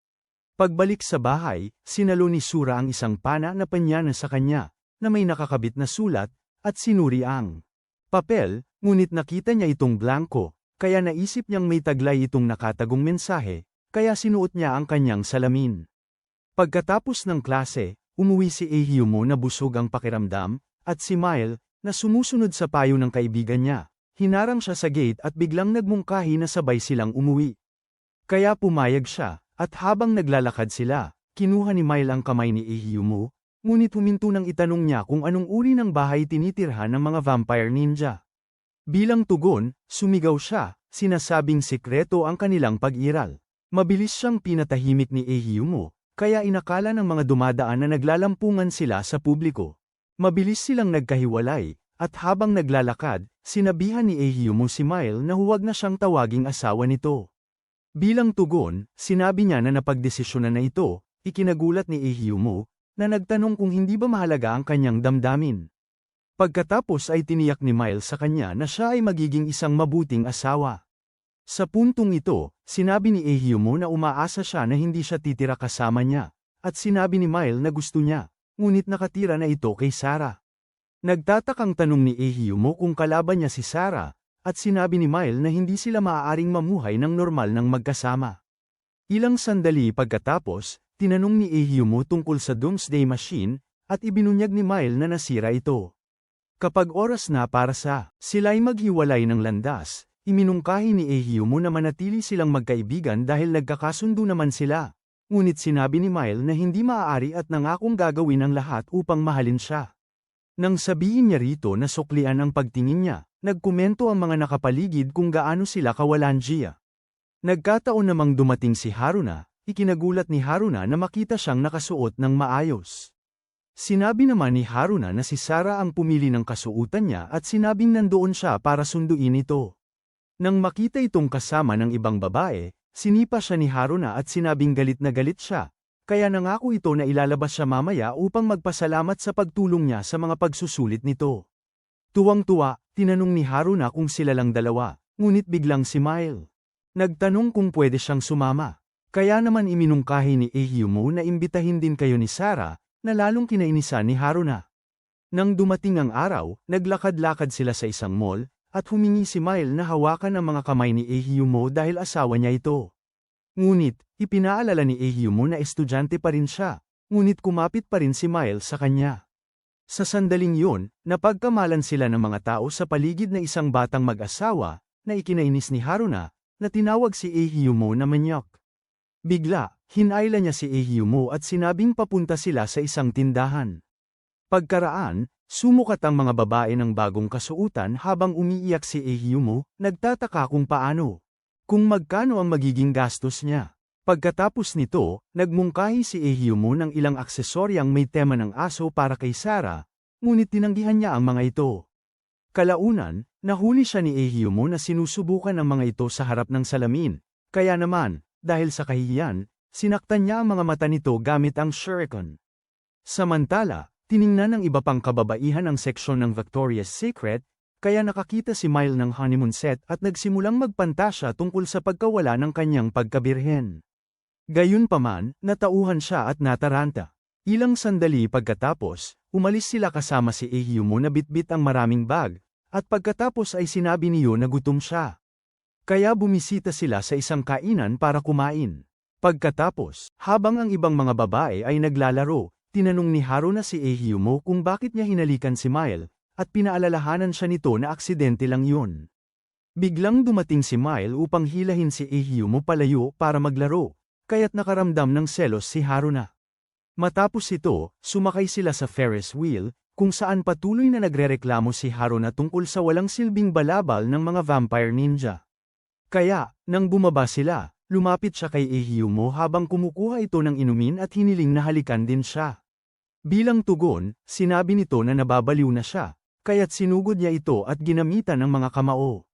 Pagbalik sa bahay, sinalo ni Sura ang isang pana na panyana sa kanya, na may nakakabit na sulat, at sinuri ang papel, ngunit nakita niya itong blanko, kaya naisip niyang may taglay itong nakatagong mensahe, kaya sinuot niya ang kanyang salamin. Pagkatapos ng klase, umuwi si Ehyumo na busog ang pakiramdam, at si Mile, na sumusunod sa payo ng kaibigan niya, hinarang siya sa gate at biglang nagmungkahi na sabay silang umuwi. Kaya pumayag siya, at habang naglalakad sila, kinuha ni Mile ang kamay ni Ehyumo, ngunit huminto nang itanong niya kung anong uri ng bahay tinitirhan ng mga vampire ninja. Bilang tugon, sumigaw siya, sinasabing sikreto ang kanilang pag-iral. Mabilis siyang pinatahimik ni Ehyumo, kaya inakala ng mga dumadaan na naglalampungan sila sa publiko. Mabilis silang nagkahiwalay, at habang naglalakad, sinabihan ni Ehyumo si Mile na huwag na siyang tawaging asawa nito. Bilang tugon, sinabi niya na napagdesisyonan na ito, ikinagulat ni Ehyumo, na nagtanong kung hindi ba mahalaga ang kanyang damdamin. Pagkatapos ay tiniyak ni Mile sa kanya na siya ay magiging isang mabuting asawa. Sa puntong ito, sinabi ni Ehyumo na umaasa siya na hindi siya titira kasama niya, at sinabi ni Mile na gusto niya, ngunit nakatira na ito kay Sarah. Nagtatakang tanong ni Ehyumo kung kalaban niya si Sarah, at sinabi ni Mile na hindi sila maaaring mamuhay ng normal ng magkasama. Ilang sandali pagkatapos, tinanong ni Ehyumo tungkol sa Doomsday Machine, at ibinunyag ni Mile na nasira ito. Kapag oras na para sila'y maghiwalay ng landas, iminungkahi ni Ehyumo na manatili silang magkaibigan dahil nagkakasundo naman sila. Ngunit sinabi ni Mile na hindi maaari at nangakong gagawin ang lahat upang mahalin siya. Nang sabihin niya rito na suklian ang pagtingin niya, nagkomento ang mga nakapaligid kung gaano sila kawalanjiya. Nagkataon namang dumating si Haruna, ikinagulat ni Haruna na makita siyang nakasuot ng maayos. Sinabi naman ni Haruna na si Sarah ang pumili ng kasuotan niya at sinabing nandoon siya para sunduin ito. Nang makita itong kasama ng ibang babae, sinipa siya ni Haruna at sinabing galit na galit siya, kaya nangako ito na ilalabas siya mamaya upang magpasalamat sa pagtulong niya sa mga pagsusulit nito. Tuwang-tuwa, tinanong ni Haruna kung sila lang dalawa, ngunit biglang si Mile nagtanong kung pwede siyang sumama. Kaya naman iminungkahi ni Ehyumo na imbitahin din kayo ni Sarah, na lalong kinainisan ni Haruna. Nang dumating ang araw, naglakad-lakad sila sa isang mall, at humingi si Mile na hawakan ang mga kamay ni Ehyumo dahil asawa niya ito. Ngunit, ipinaalala ni Ehyumo na estudyante pa rin siya, ngunit kumapit pa rin si Mile sa kanya. Sa sandaling yun, napagkamalan sila ng mga tao sa paligid na isang batang mag-asawa, na ikinainis ni Haruna, na tinawag si Ehyumo na manyak. Bigla, hinayla niya si Ehyumo at sinabing papunta sila sa isang tindahan. Pagkaraan, sumukat ang mga babae ng bagong kasuotan habang umiiyak si Ehyumo, nagtataka kung paano. Kung magkano ang magiging gastos niya. Pagkatapos nito, nagmungkahi si Ehyumo ng ilang aksesoryang may tema ng aso para kay Sarah, ngunit tinanggihan niya ang mga ito. Kalaunan, nahuli siya ni Ehyumo na sinusubukan ang mga ito sa harap ng salamin, kaya naman, dahil sa kahihiyan, sinaktan niya ang mga mata nito gamit ang shuriken. Samantala, tiningnan ng iba pang kababaihan ang seksyon ng Victoria's Secret, kaya nakakita si Mile ng honeymoon set at nagsimulang magpantasya tungkol sa pagkawala ng kanyang pagkabirhen. Gayunpaman, natauhan siya at nataranta. Ilang sandali pagkatapos, umalis sila kasama si Ehyumo na bitbit ang maraming bag, at pagkatapos ay sinabi niyo na gutom siya. Kaya bumisita sila sa isang kainan para kumain. Pagkatapos, habang ang ibang mga babae ay naglalaro, tinanong ni Haruna si Ehyumo kung bakit niya hinalikan si Mile, at pinaalalahanan siya nito na aksidente lang yun. Biglang dumating si Mile upang hilahin si Ehyumo palayo para maglaro, kaya't nakaramdam ng selos si Haruna. Matapos ito, sumakay sila sa Ferris wheel, kung saan patuloy na nagrereklamo si Haruna tungkol sa walang silbing balabal ng mga vampire ninja. Kaya, nang bumaba sila, lumapit siya kay Ehyumo habang kumukuha ito ng inumin at hiniling na halikan din siya. Bilang tugon, sinabi nito na nababaliw na siya, kaya't sinugod niya ito at ginamitan ng mga kamao.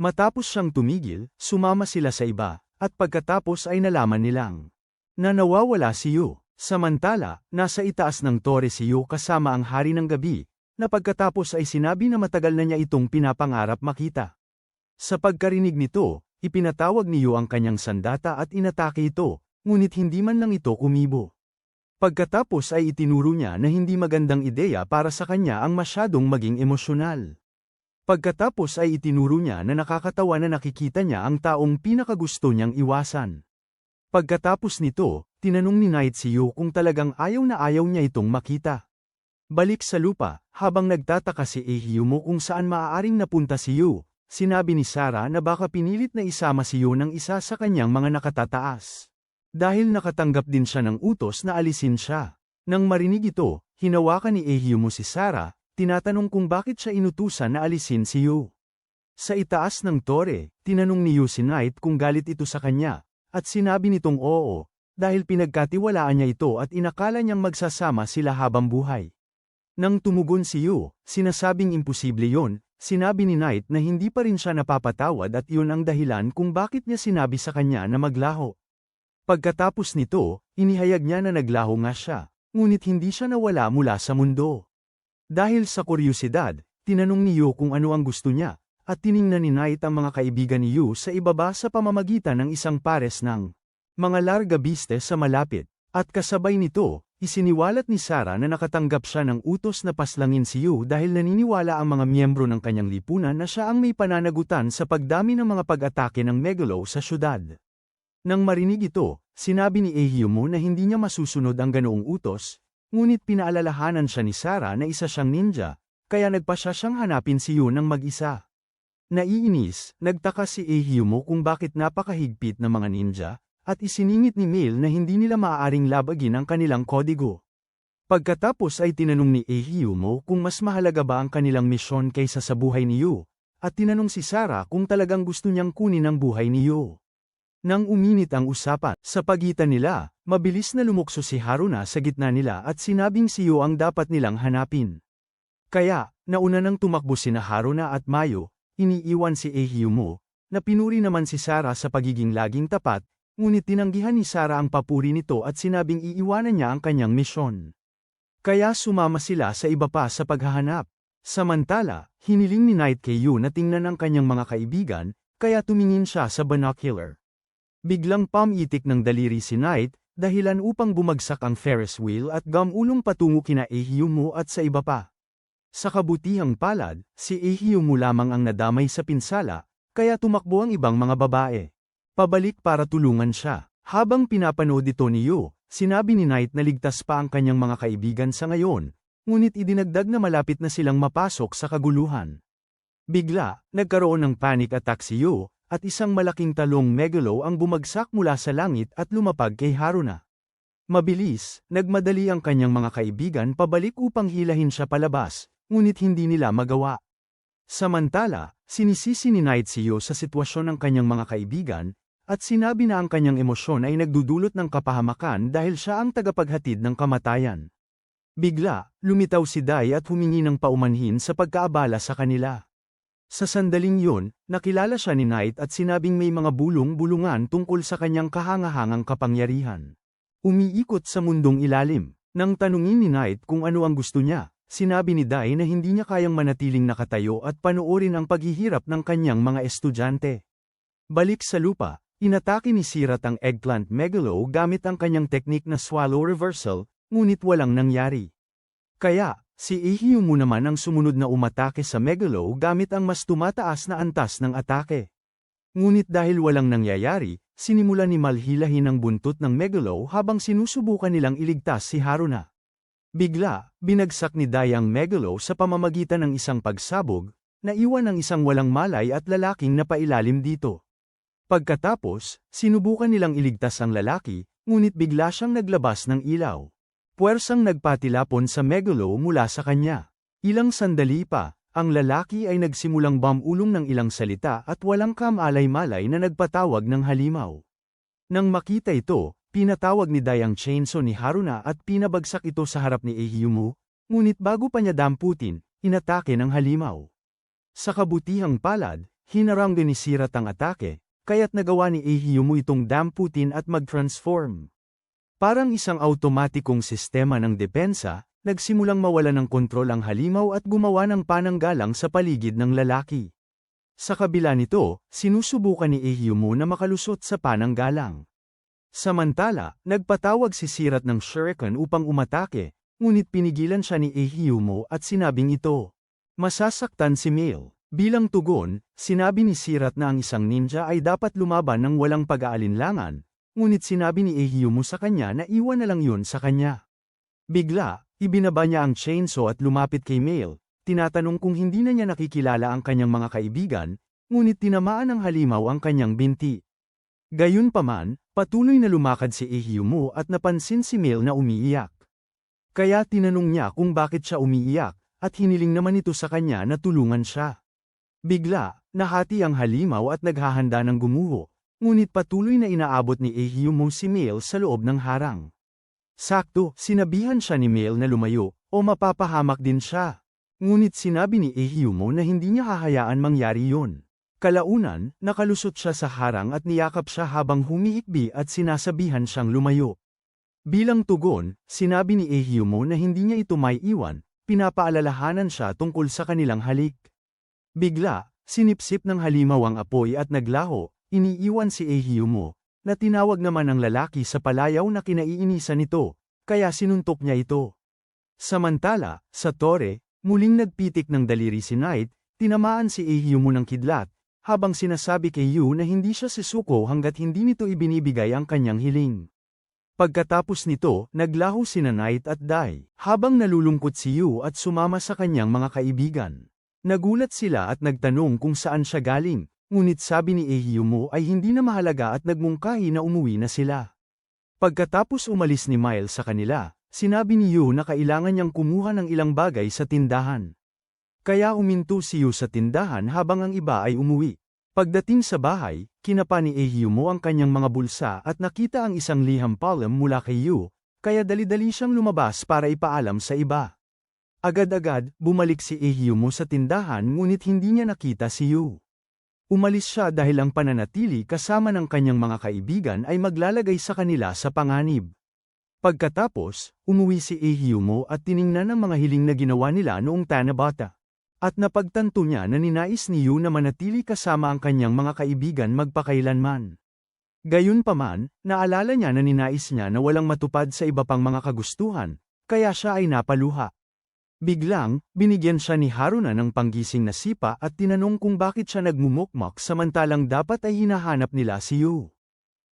Matapos siyang tumigil, sumama sila sa iba, at pagkatapos ay nalaman nilang na nawawala si Yu. Samantala, nasa itaas ng tore si Yu kasama ang hari ng gabi, na pagkatapos ay sinabi na matagal na niya itong pinapangarap makita. Sa pagkarinig nito, ipinatawag ni Yu ang kanyang sandata at inatake ito, ngunit hindi man lang ito kumibo. Pagkatapos ay itinuro niya na hindi magandang ideya para sa kanya ang masyadong maging emosyonal. Pagkatapos ay itinuro niya na nakakatawa na nakikita niya ang taong pinakagusto niyang iwasan. Pagkatapos nito, tinanong ni Knight si Yu kung talagang ayaw na ayaw niya itong makita. Balik sa lupa, habang nagtataka si Ehyumo kung saan maaaring napunta si Yu, sinabi ni Sarah na baka pinilit na isama si Yu ng isa sa kanyang mga nakatataas. Dahil nakatanggap din siya ng utos na alisin siya. Nang marinig ito, hinawakan ni Ehyumo si Sarah, tinatanong kung bakit siya inutusan na alisin si Yu. Sa itaas ng tore, tinanong ni Yu si Knight kung galit ito sa kanya, at sinabi nitong oo, dahil pinagkatiwalaan niya ito at inakala niyang magsasama sila habang buhay. Nang tumugon si Yu, sinasabing imposible yon, sinabi ni Knight na hindi pa rin siya napapatawad at iyon ang dahilan kung bakit niya sinabi sa kanya na maglaho. Pagkatapos nito, inihayag niya na naglaho nga siya, ngunit hindi siya nawala mula sa mundo. Dahil sa kuryosidad, tinanong ni Yu kung ano ang gusto niya, at tiningnan ni Knight ang mga kaibigan ni Yu sa ibaba sa pamamagitan ng isang pares ng mga larga biste sa malapit, at kasabay nito, isiniwalat ni Sarah na nakatanggap siya ng utos na paslangin si Yu dahil naniniwala ang mga miyembro ng kanyang lipunan na siya ang may pananagutan sa pagdami ng mga pag-atake ng Megalo sa syudad. Nang marinig ito, sinabi ni Ehyumo na hindi niya masusunod ang ganoong utos, ngunit pinaalalahanan siya ni Sarah na isa siyang ninja, kaya nagpasya siyang hanapin si Yu ng mag-isa. Naiinis, nagtaka si Ehyumo kung bakit napakahigpit ng mga ninja, at isiningit ni Mail na hindi nila maaaring labagin ang kanilang kodigo. Pagkatapos ay tinanong ni Ehyumo kung mas mahalaga ba ang kanilang misyon kaysa sa buhay ni Yu, at tinanong si Sarah kung talagang gusto niyang kunin ang buhay ni Yu. Nang uminit ang usapan sa pagitan nila, mabilis na lumukso si Haruna sa gitna nila at sinabing si Yu ang dapat nilang hanapin. Kaya, nauna nang tumakbo sina Haruna at Mayo, iniiwan si Ehyumo, na pinuri naman si Sarah sa pagiging laging tapat, ngunit tinanggihan ni Sarah ang papuri nito at sinabing iiwanan niya ang kanyang misyon. Kaya sumama sila sa iba pa sa paghahanap. Samantala, hiniling ni Knight kay Yu na tingnan ang kanyang mga kaibigan, kaya tumingin siya sa binocular. Biglang pamitik ng daliri si Knight, dahilan upang bumagsak ang Ferris wheel at gamulong patungo kina Ehyumo at sa iba pa. Sa kabutihang palad, si Ehyumo lamang ang nadamay sa pinsala, kaya tumakbo ang ibang mga babae. Pabalik para tulungan siya. Habang pinapanood ito ni Yu, sinabi ni Knight na ligtas pa ang kanyang mga kaibigan sa ngayon, ngunit idinagdag na malapit na silang mapasok sa kaguluhan. Bigla, nagkaroon ng panic attack si Yu, at isang malaking talong Megalo ang bumagsak mula sa langit at lumapag kay Haruna. Mabilis, nagmadali ang kanyang mga kaibigan pabalik upang hilahin siya palabas, ngunit hindi nila magawa. Samantala, sinisisi ni Knight si Yu sa sitwasyon ng kanyang mga kaibigan, at sinabi na ang kanyang emosyon ay nagdudulot ng kapahamakan dahil siya ang tagapaghatid ng kamatayan. Bigla, lumitaw si Dai at humingi ng paumanhin sa pagkaabala sa kanila. Sa sandaling yun, nakilala siya ni Knight at sinabing may mga bulong-bulungan tungkol sa kanyang kahangahangang kapangyarihan. Umiikot sa mundong ilalim. Nang tanungin ni Knight kung ano ang gusto niya, sinabi ni Dai na hindi niya kayang manatiling nakatayo at panoorin ang paghihirap ng kanyang mga estudyante. Balik sa lupa, inatake ni Sirat ang Eggplant Megalo gamit ang kanyang teknik na swallow reversal, ngunit walang nangyari. Kaya, si Ehyumo naman ang sumunod na umatake sa Megalo gamit ang mas tumataas na antas ng atake. Ngunit dahil walang nangyayari, sinimulan ni Mal hilahin ang buntot ng Megalo habang sinusubukan nilang iligtas si Haruna. Bigla, binagsak ni Dai ang Megalo sa pamamagitan ng isang pagsabog, naiwan ang isang walang malay at lalaking napailalim dito. Pagkatapos, sinubukan nilang iligtas ang lalaki, ngunit bigla siyang naglabas ng ilaw. Puwersang nagpatilapon sa Megalo mula sa kanya. Ilang sandali pa, ang lalaki ay nagsimulang bamulong ng ilang salita at walang kamalay-malay na nagpatawag ng halimaw. Nang makita ito, pinatawag ni Dai ang chainsaw ni Haruna at pinabagsak ito sa harap ni Ehyumo, ngunit bago pa niya damputin, inatake ng halimaw. Sa kabutihang palad, hinarang din ni Sirat ang atake, kaya't nagawa ni Ehyumo itong damputin at mag-transform. Parang isang automatikong sistema ng depensa, nagsimulang mawala ng kontrol ang halimaw at gumawa ng pananggalang sa paligid ng lalaki. Sa kabila nito, sinusubukan ni Ehyumo na makalusot sa pananggalang. Samantala, nagpatawag si Sirat ng shuriken upang umatake, ngunit pinigilan siya ni Ehyumo at sinabing ito, masasaktan si Male. Bilang tugon, sinabi ni Sirat na ang isang ninja ay dapat lumaban ng walang pag-aalinlangan, ngunit sinabi ni Ehyumo sa kanya na iwan na lang yun sa kanya. Bigla, ibinaba niya ang chainsaw at lumapit kay Male, tinatanong kung hindi na niya nakikilala ang kanyang mga kaibigan, ngunit tinamaan ng halimaw ang kanyang binti. Gayunpaman, patuloy na lumakad si Ehyumo at napansin si Male na umiiyak. Kaya tinanong niya kung bakit siya umiiyak, at hiniling naman ito sa kanya na tulungan siya. Bigla, nahati ang halimaw at naghahanda ng gumuho, ngunit patuloy na inaabot ni Ehyumo si Male sa loob ng harang. Sakto, sinabihan siya ni Male na lumayo, o mapapahamak din siya. Ngunit sinabi ni Ehyumo na hindi niya hahayaan mangyari yun. Kalaunan, nakalusot siya sa harang at niyakap siya habang humihikbi at sinasabihan siyang lumayo. Bilang tugon, sinabi ni Ehyumo na hindi niya ito maiiwan, pinapaalalahanan siya tungkol sa kanilang halik. Bigla, sinipsip ng halimaw ang apoy at naglaho, iniiwan si Ehyumo, na tinawag naman ang lalaki sa palayaw na kinaiinisan nito, kaya sinuntok niya ito. Samantala, sa tore, muling nagpitik ng daliri si Knight, tinamaan si Ehyumo ng kidlat, habang sinasabi kay Yu na hindi siya sisuko hanggat hindi nito ibinibigay ang kanyang hiling. Pagkatapos nito, naglaho sina Knight at Dai, habang nalulungkot si Yu at sumama sa kanyang mga kaibigan. Nagulat sila at nagtanong kung saan siya galing, ngunit sabi ni Ehyumo ay hindi na mahalaga at nagmungkahi na umuwi na sila. Pagkatapos umalis ni Mile sa kanila, sinabi ni Yu na kailangan niyang kumuha ng ilang bagay sa tindahan. Kaya uminto si Yu sa tindahan habang ang iba ay umuwi. Pagdating sa bahay, kinapa ni Ehyumo ang kanyang mga bulsa at nakita ang isang liham palm mula kay Yu, kaya dali-dali siyang lumabas para ipaalam sa iba. Agad-agad, bumalik si Ehyumo sa tindahan ngunit hindi niya nakita si Yu. Umalis siya dahil ang pananatili kasama ng kanyang mga kaibigan ay maglalagay sa kanila sa panganib. Pagkatapos, umuwi si Ehyumo at tiningnan ang mga hiling na ginawa nila noong Tanabata. At napagtanto niya na ninais ni Yu na manatili kasama ang kanyang mga kaibigan magpakailanman. Gayunpaman, naalala niya na ninais niya na walang matupad sa iba pang mga kagustuhan, kaya siya ay napaluha. Biglang, binigyan siya ni Haruna ng panggising na sipa at tinanong kung bakit siya nagmumukmak samantalang dapat ay hinahanap nila si Yu.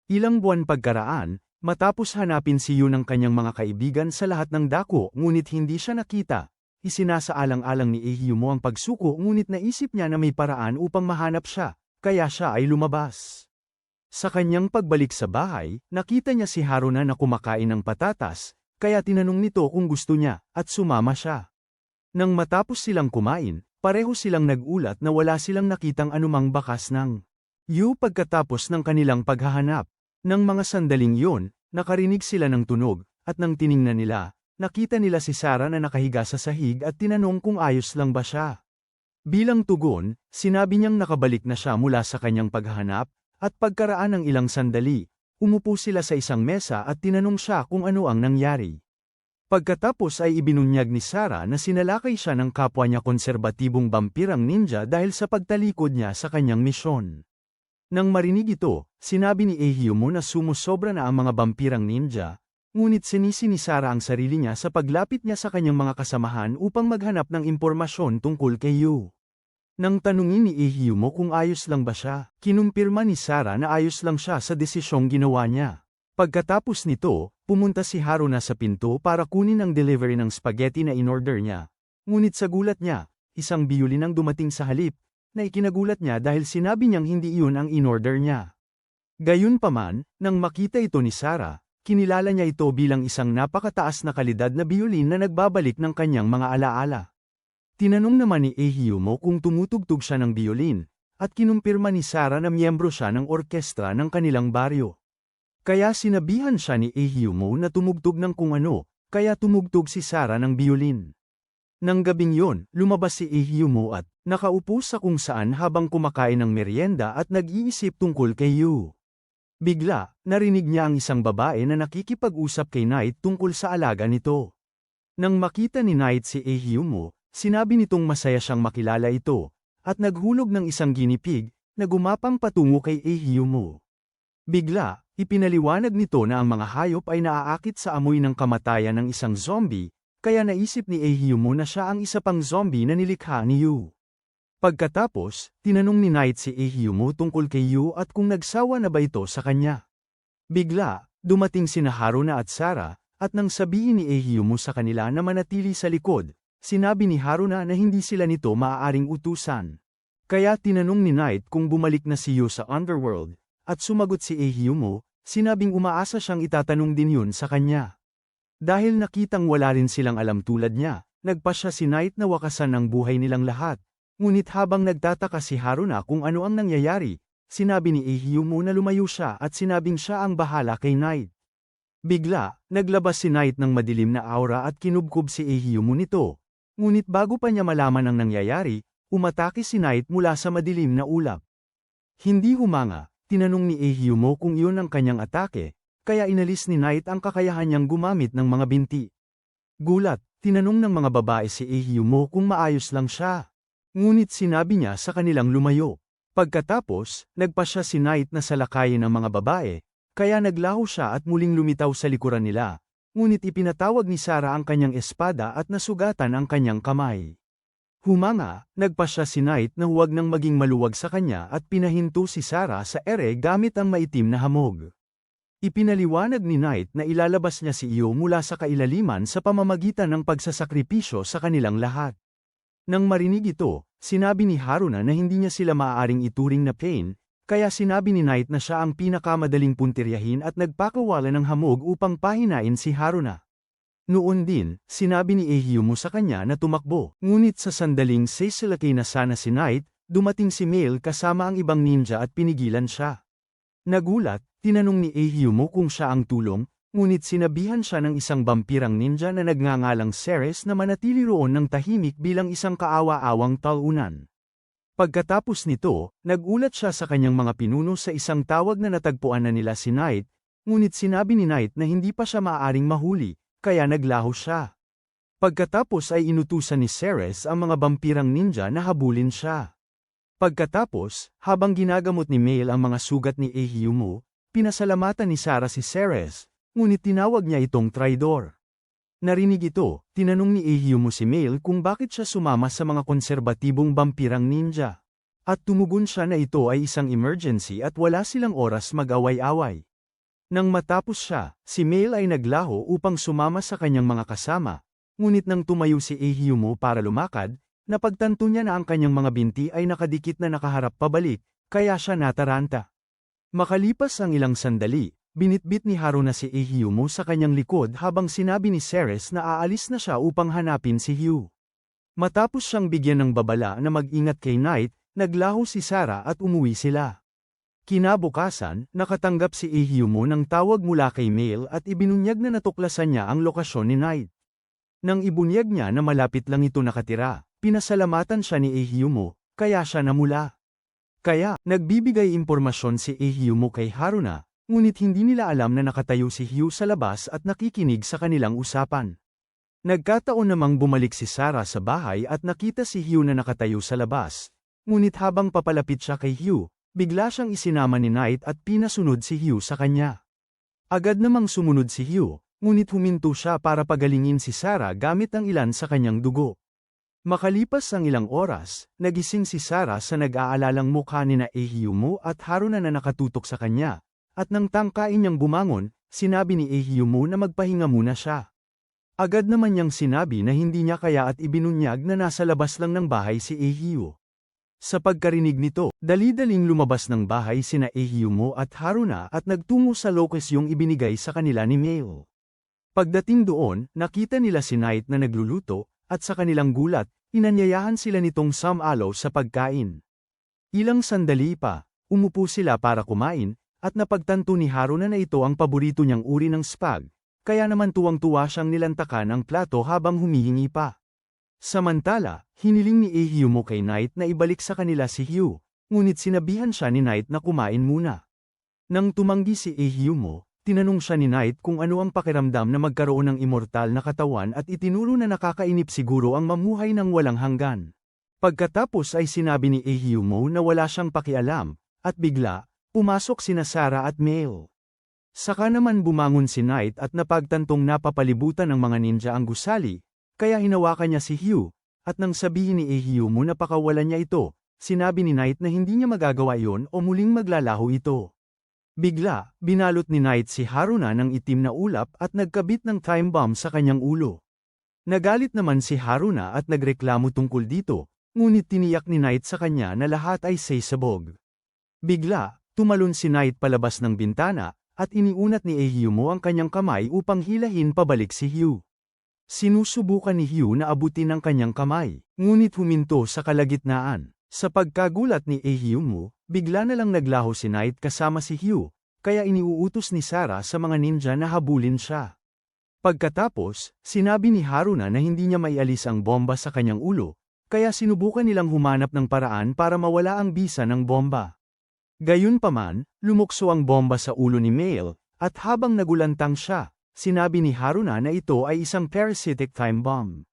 Ilang buwan pagkaraan, matapos hanapin si Yu ng kanyang mga kaibigan sa lahat ng dako ngunit hindi siya nakita. Isinasaalang-alang ni Ehyumo ang pagsuko ngunit naisip niya na may paraan upang mahanap siya, kaya siya ay lumabas. Sa kanyang pagbalik sa bahay, nakita niya si Haruna na kumakain ng patatas, kaya tinanong nito kung gusto niya, at sumama siya. Nang matapos silang kumain, pareho silang nagulat na wala silang nakitang anumang bakas ng Yu pagkatapos ng kanilang paghahanap. Nang mga sandaling yun, nakarinig sila ng tunog, at nang tiningnan nila, nakita nila si Sarah na nakahiga sa sahig at tinanong kung ayos lang ba siya. Bilang tugon, sinabi niyang nakabalik na siya mula sa kanyang paghahanap, at pagkaraan ng ilang sandali, umupo sila sa isang mesa at tinanong siya kung ano ang nangyari. Pagkatapos ay ibinunyag ni Sarah na sinalakay siya ng kapwa niya konserbatibong vampirang ninja dahil sa pagtalikod niya sa kanyang misyon. Nang marinig ito, sinabi ni Ehyumo na sumusobra na ang mga vampirang ninja, ngunit sinisi ni Sarah ang sarili niya sa paglapit niya sa kanyang mga kasamahan upang maghanap ng impormasyon tungkol kay Yu. Nang tanungin ni Ehyumo kung ayos lang ba siya, kinumpirma ni Sarah na ayos lang siya sa desisyong ginawa niya. Pagkatapos nito, pumunta si Haruna sa pinto para kunin ang delivery ng spaghetti na inorder niya. Ngunit sa gulat niya, isang biyolin ang dumating sa halip, na ikinagulat niya dahil sinabi niyang hindi iyon ang inorder niya. Gayunpaman, nang makita ito ni Sarah, kinilala niya ito bilang isang napakataas na kalidad na biyolin na nagbabalik ng kanyang mga alaala. Tinanong naman ni Ehyumo kung tumutugtog siya ng biyolin, at kinumpirma ni Sarah na miyembro siya ng orkestra ng kanilang baryo. Kaya sinabihan siya ni Ehyumo na tumugtog ng kung ano, kaya tumugtog si Sarah ng biyolin. Nang gabing yon, lumabas si Ehyumo at nakaupo sa kung saan habang kumakain ng merienda at nag-iisip tungkol kay Yu. Bigla, narinig niya ang isang babae na nakikipag-usap kay Knight tungkol sa alaga nito. Nang makita ni Knight si Ehyumo, sinabi nitong masaya siyang makilala ito, at naghulog ng isang ginipig, na gumapang patungo kay Ehyumo. Bigla, ipinaliwanag nito na ang mga hayop ay naaakit sa amoy ng kamatayan ng isang zombie, kaya naisip ni Ehyumo na siya ang isa pang zombie na nilikha ni Yu. Pagkatapos, tinanong ni Knight si Ehyumo tungkol kay Yu at kung nagsawa na ba ito sa kanya. Bigla, dumating sina Haruna at Sarah, at nang sabihin ni Ehyumo sa kanila na manatili sa likod, sinabi ni Haruna na hindi sila nito maaaring utusan. Kaya tinanong ni Knight kung bumalik na si Yu sa Underworld, at sumagot si Ehyumo, sinabing umaasa siyang itatanong din yun sa kanya. Dahil nakitang wala rin silang alam tulad niya, nagpasya si Knight na wakasan ang buhay nilang lahat. Ngunit habang nagtataka si Haruna kung ano ang nangyayari, sinabi ni Ehyumo na lumayo siya at sinabing siya ang bahala kay Knight. Bigla, naglabas si Knight ng madilim na aura at kinubkob si Ehyumo nito. Ngunit bago pa niya malaman ang nangyayari, umatake si Knight mula sa madilim na ulap. Hindi humanga, tinanong ni Ehyumo kung iyon ang kanyang atake, kaya inalis ni Knight ang kakayahan niyang gumamit ng mga binti. Gulat, tinanong ng mga babae si Ehyumo kung maayos lang siya. Ngunit sinabi niya sa kanilang lumayo. Pagkatapos, nagpasya si Knight na salakayin ang mga babae, kaya naglaho siya at muling lumitaw sa likuran nila. Ngunit ipinatawag ni Sarah ang kanyang espada at nasugatan ang kanyang kamay. Humanga, nagpasya si Knight na huwag nang maging maluwag sa kanya at pinahinto si Sarah sa ere gamit ang maitim na hamog. Ipinaliwanag ni Knight na ilalabas niya si Yu mula sa kailaliman sa pamamagitan ng pagsasakripisyo sa kanilang lahat. Nang marinig ito, sinabi ni Haruna na hindi niya sila maaaring ituring na pain, kaya sinabi ni Knight na siya ang pinakamadaling puntiryahin at nagpakawala ng hamog upang pahinain si Haruna. Noon din, sinabi ni Ehyumo sa kanya na tumakbo, ngunit sa sandaling sisilakay na sana si Knight, dumating si Male kasama ang ibang ninja at pinigilan siya. Nagulat, tinanong ni Ehyumo kung siya ang tulong, ngunit sinabihan siya ng isang vampirang ninja na nagngangalang Ceres na manatili roon ng tahimik bilang isang kaawa-awang talunan. Pagkatapos nito, nagulat siya sa kanyang mga pinuno sa isang tawag na natagpuan na nila si Knight, ngunit sinabi ni Knight na hindi pa siya maaaring mahuli, kaya naglaho siya. Pagkatapos ay inutusan ni Ceres ang mga vampirang ninja na habulin siya. Pagkatapos, habang ginagamot ni Male ang mga sugat ni Ehyumo, pinasalamatan ni Sarah si Ceres, ngunit tinawag niya itong traidor. Narinig ito, tinanong ni Ehyumo si Male kung bakit siya sumama sa mga konserbatibong vampirang ninja. At tumugon siya na ito ay isang emergency at wala silang oras mag-away-away. Nang matapos siya, si Male ay naglaho upang sumama sa kanyang mga kasama, ngunit nang tumayo si Ehyumo para lumakad, napagtanto niya na ang kanyang mga binti ay nakadikit na nakaharap pabalik, kaya siya nataranta. Makalipas ang ilang sandali, binitbit ni Haruna si Ehyumo sa kanyang likod habang sinabi ni Ceres na aalis na siya upang hanapin si Yu. Matapos siyang bigyan ng babala na mag-ingat kay Knight, naglaho si Sarah at umuwi sila. Kinabukasan, nakatanggap si Ehyumo ng tawag mula kay Male at ibinunyag na natuklasan niya ang lokasyon ni Knight. Nang ibunyag niya na malapit lang ito nakatira, pinasalamatan siya ni Ehyumo, kaya siya namula. Kaya, nagbibigay impormasyon si Ehyumo kay Haruna, ngunit hindi nila alam na nakatayo si Yu sa labas at nakikinig sa kanilang usapan. Nagkataon namang bumalik si Sarah sa bahay at nakita si Yu na nakatayo sa labas. Ngunit habang papalapit siya kay Yu, bigla siyang isinama ni Knight at pinasunod si Yu sa kanya. Agad namang sumunod si Yu, ngunit huminto siya para pagalingin si Sarah gamit ang ilan sa kanyang dugo. Makalipas ang ilang oras, nagising si Sarah sa nag-aalalang mukha ni na Ehyumo at Haruna na nakatutok sa kanya. At nang tangkain niyang bumangon, sinabi ni Ehyumo na magpahinga muna siya. Agad naman niyang sinabi na hindi niya kaya at ibinunyag na nasa labas lang ng bahay si Ehyu. Sa pagkarinig nito, dali-daling lumabas ng bahay sina Ehyumo at Haruna at nagtungo sa lokasyong ibinigay sa kanila ni Male. Pagdating doon, nakita nila si Knight na nagluluto, at sa kanilang gulat, inanyayahan sila nitong sumalo sa pagkain. Ilang sandali pa, umupo sila para kumain, at napagtanto ni Haruna na ito ang paborito niyang uri ng spag, kaya naman tuwang-tuwa siyang nilantakan ang plato habang humihingi pa. Samantala, hiniling ni Ehyumo kay Knight na ibalik sa kanila si Hugh, ngunit sinabihan siya ni Knight na kumain muna. Nang tumanggi si Ehyumo, tinanong siya ni Knight kung ano ang pakiramdam na magkaroon ng immortal na katawan at itinuro na nakakainip siguro ang mamuhay ng walang hanggan. Pagkatapos ay sinabi ni Ehyumo na wala siyang pakialam, at bigla, pumasok sina Sarah at Mael. Saka naman bumangon si Knight at napagtantong napapalibutan ng mga ninja ang gusali, kaya hinawakan niya si Hugh, at nang sabihin ni Ehyumo na pakawalan niya ito, sinabi ni Knight na hindi niya magagawa iyon o muling maglalaho ito. Bigla, binalot ni Knight si Haruna ng itim na ulap at nagkabit ng time bomb sa kanyang ulo. Nagalit naman si Haruna at nagreklamo tungkol dito, ngunit tiniyak ni Knight sa kanya na lahat ay sabog. Bigla, tumalon si Knight palabas ng bintana, at iniunat ni Ehyumo ang kanyang kamay upang hilahin pabalik si Hugh. Sinusubukan ni Hugh na abutin ang kanyang kamay, ngunit huminto sa kalagitnaan. Sa pagkagulat ni Ehyumo, bigla na lang naglaho si Knight kasama si Hugh, kaya iniuutos ni Sarah sa mga ninja na habulin siya. Pagkatapos, sinabi ni Haruna na hindi niya maialis ang bomba sa kanyang ulo, kaya sinubukan nilang humanap ng paraan para mawala ang bisa ng bomba. Gayunpaman, lumukso ang bomba sa ulo ni Mael, at habang nagulantang siya, sinabi ni Haruna na ito ay isang parasitic time bomb.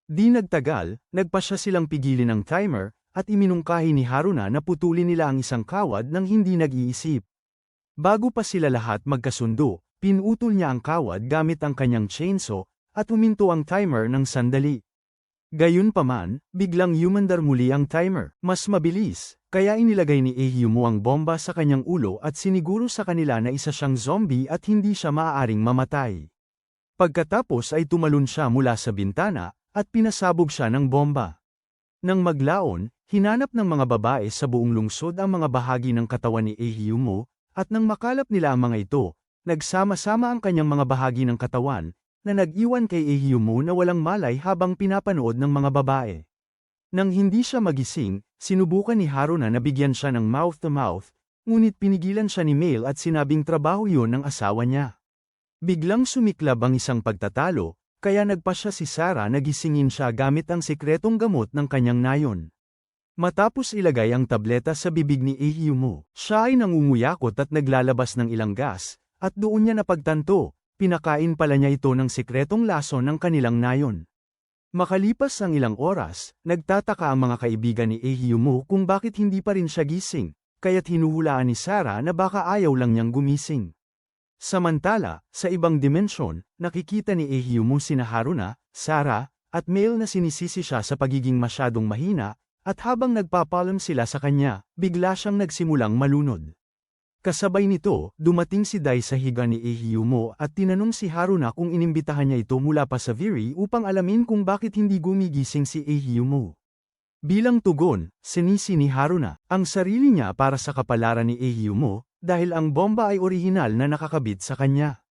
Di nagtagal, nagpa siya silang pigilin ng timer, at iminungkahi ni Haruna na putulin nila ang isang kawad nang hindi nag-iisip. Bago pa sila lahat magkasundo, pinutol niya ang kawad gamit ang kanyang chainsaw, at huminto ang timer ng sandali. Gayunpaman, biglang humandar muli ang timer, mas mabilis, kaya inilagay ni Ehyumo ang bomba sa kanyang ulo at siniguro sa kanila na isa siyang zombie at hindi siya maaaring mamatay. Pagkatapos ay tumalon siya mula sa bintana, at pinasabog siya ng bomba. Nang maglaon, hinanap ng mga babae sa buong lungsod ang mga bahagi ng katawan ni Ehyumo, at nang makalap nila ang mga ito, nagsama-sama ang kanyang mga bahagi ng katawan, na nag-iwan kay Ehyumo na walang malay habang pinapanood ng mga babae. Nang hindi siya magising, sinubukan ni Haruna na bigyan siya ng mouth-to-mouth, ngunit pinigilan siya ni Mael at sinabing trabaho yun ng asawa niya. Biglang sumiklab ang isang pagtatalo, kaya nagpa siya si Sarah na gisingin siya gamit ang sikretong gamot ng kanyang nayon. Matapos ilagay ang tableta sa bibig ni Ehyumo, siya ay nangunguyakot at naglalabas ng ilang gas, at doon niya napagtanto, pinakain pala niya ito ng sikretong lason ng kanilang nayon. Makalipas ang ilang oras, nagtataka ang mga kaibigan ni Ehyumo kung bakit hindi pa rin siya gising, kaya't hinuhulaan ni Sarah na baka ayaw lang niyang gumising. Samantala, sa ibang dimensyon, nakikita ni Ehyumo sina Haruna, Sarah, at Mael na sinisisi siya sa pagiging masyadong mahina, at habang nagpapalam sila sa kanya, bigla siyang nagsimulang malunod. Kasabay nito, dumating si Dai sa higa ni Ehyumo at tinanong si Haruna kung inimbitahan niya ito mula pa sa Viri upang alamin kung bakit hindi gumigising si Ehyumo. Bilang tugon, sinisi ni Haruna ang sarili niya para sa kapalaran ni Ehyumo, dahil ang bomba ay orihinal na nakakabit sa kanya.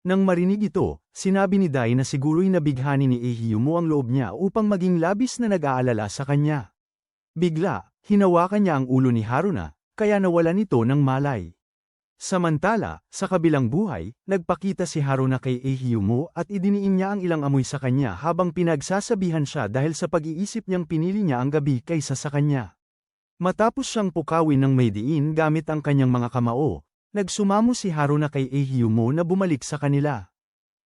Nang marinig ito, sinabi ni Dai na siguro'y nabighani ni Ehyumo ang loob niya upang maging labis na nag-aalala sa kanya. Bigla, hinawakan niya ang ulo ni Haruna, kaya nawalan ito ng malay. Samantala, sa kabilang buhay, nagpakita si Haruna kay Ehyumo at idiniin niya ang ilang amoy sa kanya habang pinagsasabihan siya dahil sa pag-iisip niyang pinili niya ang gabi kaysa sa kanya. Matapos siyang pukawin ng may diin gamit ang kanyang mga kamao, nagsumamo si Haruna kay Ehyumo na bumalik sa kanila.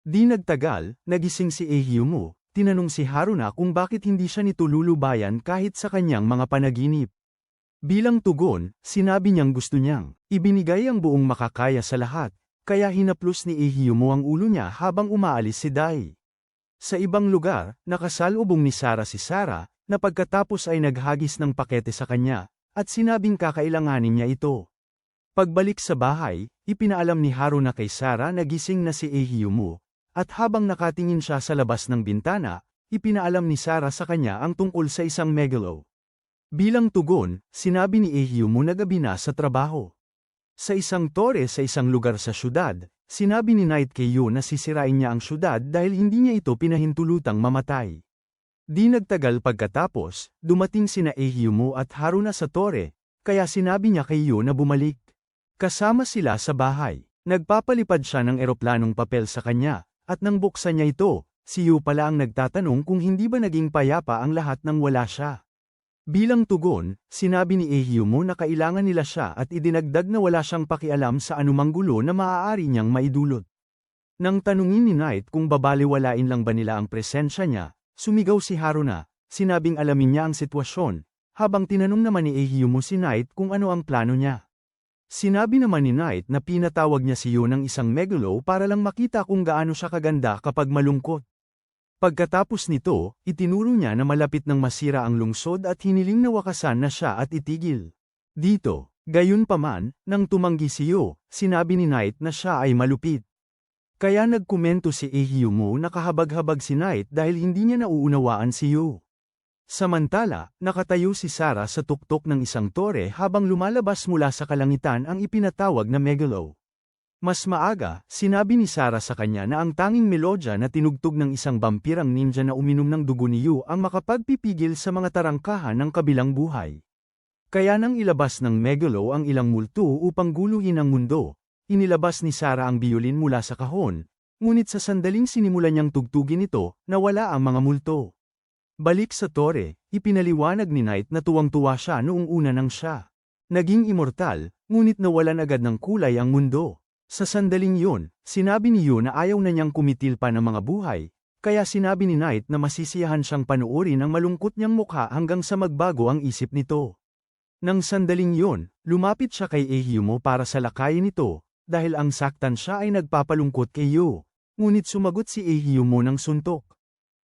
Di nagtagal, nagising si Ehyumo, tinanong si Haruna kung bakit hindi siya nito lulubayan kahit sa kanyang mga panaginip. Bilang tugon, sinabi niyang gusto niyang ibinigay ang buong makakaya sa lahat, kaya hinaplos ni Ehyumo ang ulo niya habang umaalis si Dai. Sa ibang lugar, nakasalubong ni Sarah si Sarah, na pagkatapos ay naghagis ng pakete sa kanya, at sinabing kakailanganin niya ito. Pagbalik sa bahay, ipinaalam ni Haruna kay Sarah na gising na si Ehyumo, at habang nakatingin siya sa labas ng bintana, ipinaalam ni Sarah sa kanya ang tungkol sa isang megalo. Bilang tugon, sinabi ni Ehyumo na gabi na sa trabaho. Sa isang tore sa isang lugar sa syudad, sinabi ni Knight kay Yu na sisirain niya ang syudad dahil hindi niya ito pinahintulutang mamatay. Di nagtagal pagkatapos, dumating sina Ehyumo at Haruna sa tore, kaya sinabi niya kay Yu na bumalik. Kasama sila sa bahay. Nagpapalipad siya ng eroplanong papel sa kanya, at nang buksan niya ito, si Yu pala ang nagtatanong kung hindi ba naging payapa ang lahat nang wala siya. Bilang tugon, sinabi ni Ehiyumo na kailangan nila siya at idinagdag na wala siyang pakialam sa anumang gulo na maaari niyang maidulot. Nang tanungin ni Knight kung babaliwalain lang ba nila ang presensya niya, sumigaw si Haruna, sinabing alamin niya ang sitwasyon, habang tinanong naman ni Ehiyumo si Knight kung ano ang plano niya. Sinabi naman ni Knight na pinatawag niya si Yu ng isang megalo para lang makita kung gaano siya kaganda kapag malungkot. Pagkatapos nito, itinuro niya na malapit nang masira ang lungsod at hiniling na wakasan na siya at itigil. Dito, gayunpaman, nang tumanggi si Yu, sinabi ni Knight na siya ay malupit. Kaya nagkomento si Ehiyumo na kahabag-habag si Knight dahil hindi niya nauunawaan si Yu. Samantala, nakatayo si Sarah sa tuktok ng isang tore habang lumalabas mula sa kalangitan ang ipinatawag na megalo. Mas maaga, sinabi ni Sarah sa kanya na ang tanging melodya na tinugtog ng isang vampirang ninja na uminom ng dugo ni Yu ang makapagpipigil sa mga tarangkahan ng kabilang buhay. Kaya nang ilabas ng megalo ang ilang multo upang guluhin ang mundo, inilabas ni Sarah ang biolin mula sa kahon, ngunit sa sandaling sinimulan niyang tugtugin ito, nawala ang mga multo. Balik sa tore, ipinaliwanag ni Knight na tuwang-tuwa siya noong una nang siya naging immortal, ngunit nawalan agad ng kulay ang mundo. Sa sandaling yun, sinabi ni Yu na ayaw na niyang kumitil pa ng mga buhay, kaya sinabi ni Knight na masisiyahan siyang panuorin ang malungkot niyang mukha hanggang sa magbago ang isip nito. Nang sandaling yun, lumapit siya kay Ehiyumo para salakayin ito, dahil ang saktan siya ay nagpapalungkot kay Yu, ngunit sumagot si Ehiyumo ng suntok.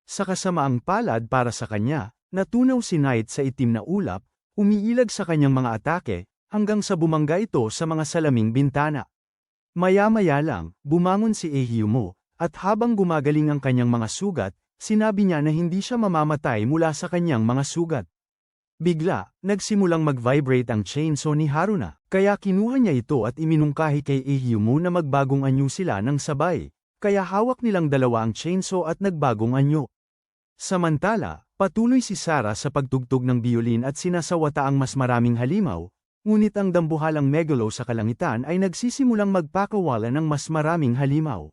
Sa kasamaang palad para sa kanya, natunaw si Knight sa itim na ulap, umiilag sa kanyang mga atake, hanggang sa bumangga ito sa mga salaming bintana. Maya-maya lang, bumangon si Ehiyumo, at habang gumagaling ang kanyang mga sugat, sinabi niya na hindi siya mamamatay mula sa kanyang mga sugat. Bigla, nagsimulang mag-vibrate ang chainsaw ni Haruna, kaya kinuha niya ito at iminungkahi kay Ehiyumo na magbagong anyo sila ng sabay, kaya hawak nilang dalawa ang chainsaw at nagbagong anyo. Samantala, patuloy si Sarah sa pagtugtog ng biolin at sinasawata ang mas maraming halimaw, ngunit ang dambuhalang megalo sa kalangitan ay nagsisimulang magpakawala ng mas maraming halimaw.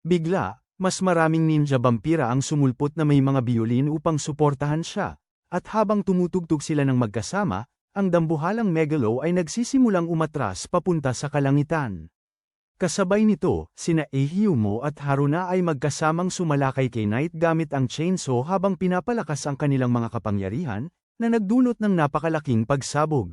Bigla, mas maraming ninja vampira ang sumulpot na may mga biolin upang suportahan siya, at habang tumutugtog sila ng magkasama, ang dambuhalang megalo ay nagsisimulang umatras papunta sa kalangitan. Kasabay nito, sina Ehiyumo at Haruna ay magkasamang sumalakay kay Knight gamit ang chainsaw habang pinapalakas ang kanilang mga kapangyarihan, na nagdulot ng napakalaking pagsabog.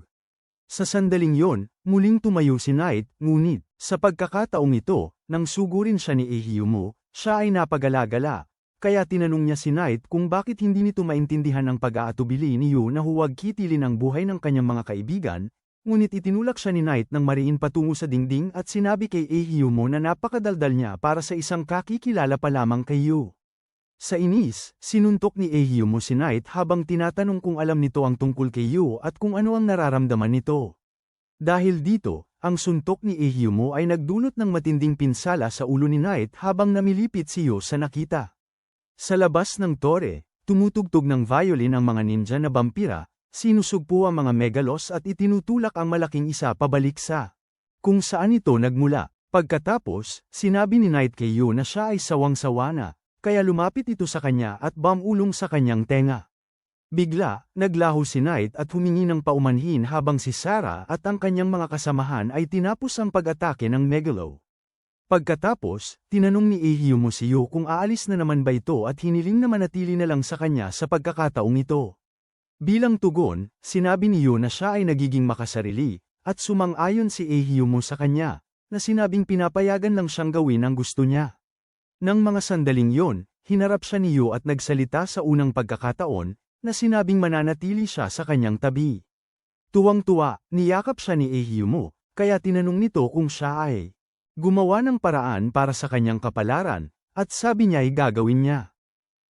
Sa sandaling yon, muling tumayo si Knight, ngunit, sa pagkakataong ito, nang sugurin siya ni Ehiyumo, siya ay napagala-gala, kaya tinanong niya si Knight kung bakit hindi nito maintindihan ang pag-aatubili ni Yu na huwag kitilin ang buhay ng kanyang mga kaibigan, ngunit itinulak siya ni Knight ng mariin patungo sa dingding at sinabi kay Ehiyumo na napakadaldal niya para sa isang kakikilala pa lamang kay Yu. Sa inis, sinuntok ni Ehiyumo si Knight habang tinatanong kung alam nito ang tungkol kay Yu at kung ano ang nararamdaman nito. Dahil dito, ang suntok ni Ehiyumo ay nagdulot ng matinding pinsala sa ulo ni Knight habang namilipit si Yu sa nakita. Sa labas ng tore, tumutugtog ng violin ang mga ninja na vampira, sinusugpo ang mga megalos at itinutulak ang malaking isa pabalik sa kung saan ito nagmula. Pagkatapos, sinabi ni Knight kay Yu na siya ay sawang-sawa na, kaya lumapit ito sa kanya at bamulong sa kanyang tenga. Bigla, naglaho si Knight at humingi ng paumanhin habang si Sarah at ang kanyang mga kasamahan ay tinapos ang pag-atake ng megalo. Pagkatapos, tinanong ni Ehiyumo si Yu kung aalis na naman ba ito at hiniling na manatili na lang sa kanya sa pagkakataong ito. Bilang tugon, sinabi ni Yu na siya ay nagiging makasarili, at sumang-ayon si Ehiyumo sa kanya, na sinabing pinapayagan lang siyang gawin ang gusto niya. Nang mga sandaling yon, hinarap siya ni Yu at nagsalita sa unang pagkakataon, na sinabing mananatili siya sa kanyang tabi. Tuwang-tuwa, niyakap siya ni Ehiyumo, kaya tinanong nito kung siya ay gumawa ng paraan para sa kanyang kapalaran, at sabi niya ay gagawin niya.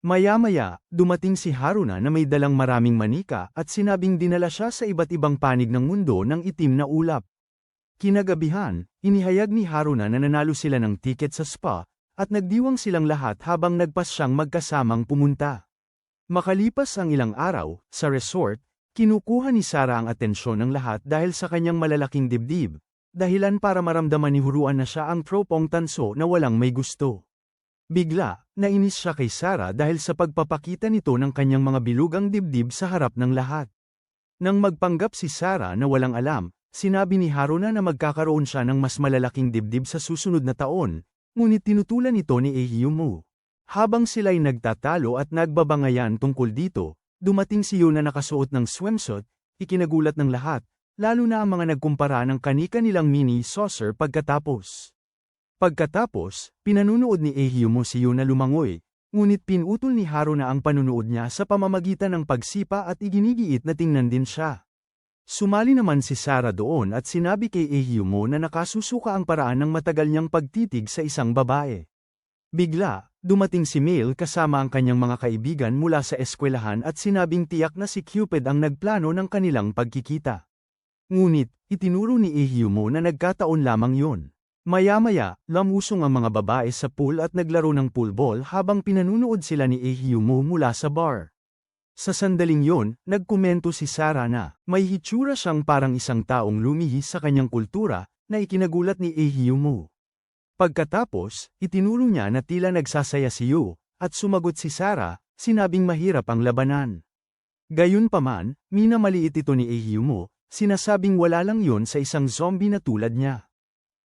Maya-maya, dumating si Haruna na may dalang maraming manika at sinabing dinala siya sa iba't ibang panig ng mundo ng itim na ulap. Kinagabihan, inihayag ni Haruna na nanalo sila ng tiket sa spa, at nagdiwang silang lahat habang nagpasyang magkasamang pumunta. Makalipas ang ilang araw, sa resort, kinukuha ni Sarah ang atensyon ng lahat dahil sa kanyang malalaking dibdib, dahilan para maramdaman ni Huruan na siya ang tropong tanso na walang may gusto. Bigla, nainis siya kay Sarah dahil sa pagpapakita nito ng kanyang mga bilugang dibdib sa harap ng lahat. Nang magpanggap si Sarah na walang alam, sinabi ni Haruna na magkakaroon siya ng mas malalaking dibdib sa susunod na taon, ngunit tinutulan ito ni Ehiyumu. Habang sila'y nagtatalo at nagbabangayan tungkol dito, dumating si Yu na nakasuot ng swimsuit, ikinagulat ng lahat, lalo na ang mga nagkumpara ng kani-kanilang mini saucer pagkatapos. Pagkatapos, pinanunood ni Ehiyumu si Yu na lumangoy, ngunit pinutol ni Haruna ang panunood niya sa pamamagitan ng pagsipa at iginigiit na tingnan din siya. Sumali naman si Sarah doon at sinabi kay Ehiyumu na nakasusuka ang paraan ng matagal niyang pagtitig sa isang babae. Bigla, dumating si Male kasama ang kanyang mga kaibigan mula sa eskwelahan at sinabing tiyak na si Cupid ang nagplano ng kanilang pagkikita. Ngunit, itinuro ni Ehiyumu na nagkataon lamang yun. Maya-maya, lamusong ang mga babae sa pool at naglaro ng pool ball habang pinanunood sila ni Ehiyumu mula sa bar. Sa sandaling yon, nagkomento si Sarah na may hitsura siyang parang isang taong lumihis sa kanyang kultura na ikinagulat ni Ehiyumu. Pagkatapos, itinuro niya na tila nagsasaya si Yu, at sumagot si Sarah, sinabing mahirap ang labanan. Gayunpaman, minamaliit ito ni Ehiyumu, sinasabing wala lang yon sa isang zombie na tulad niya.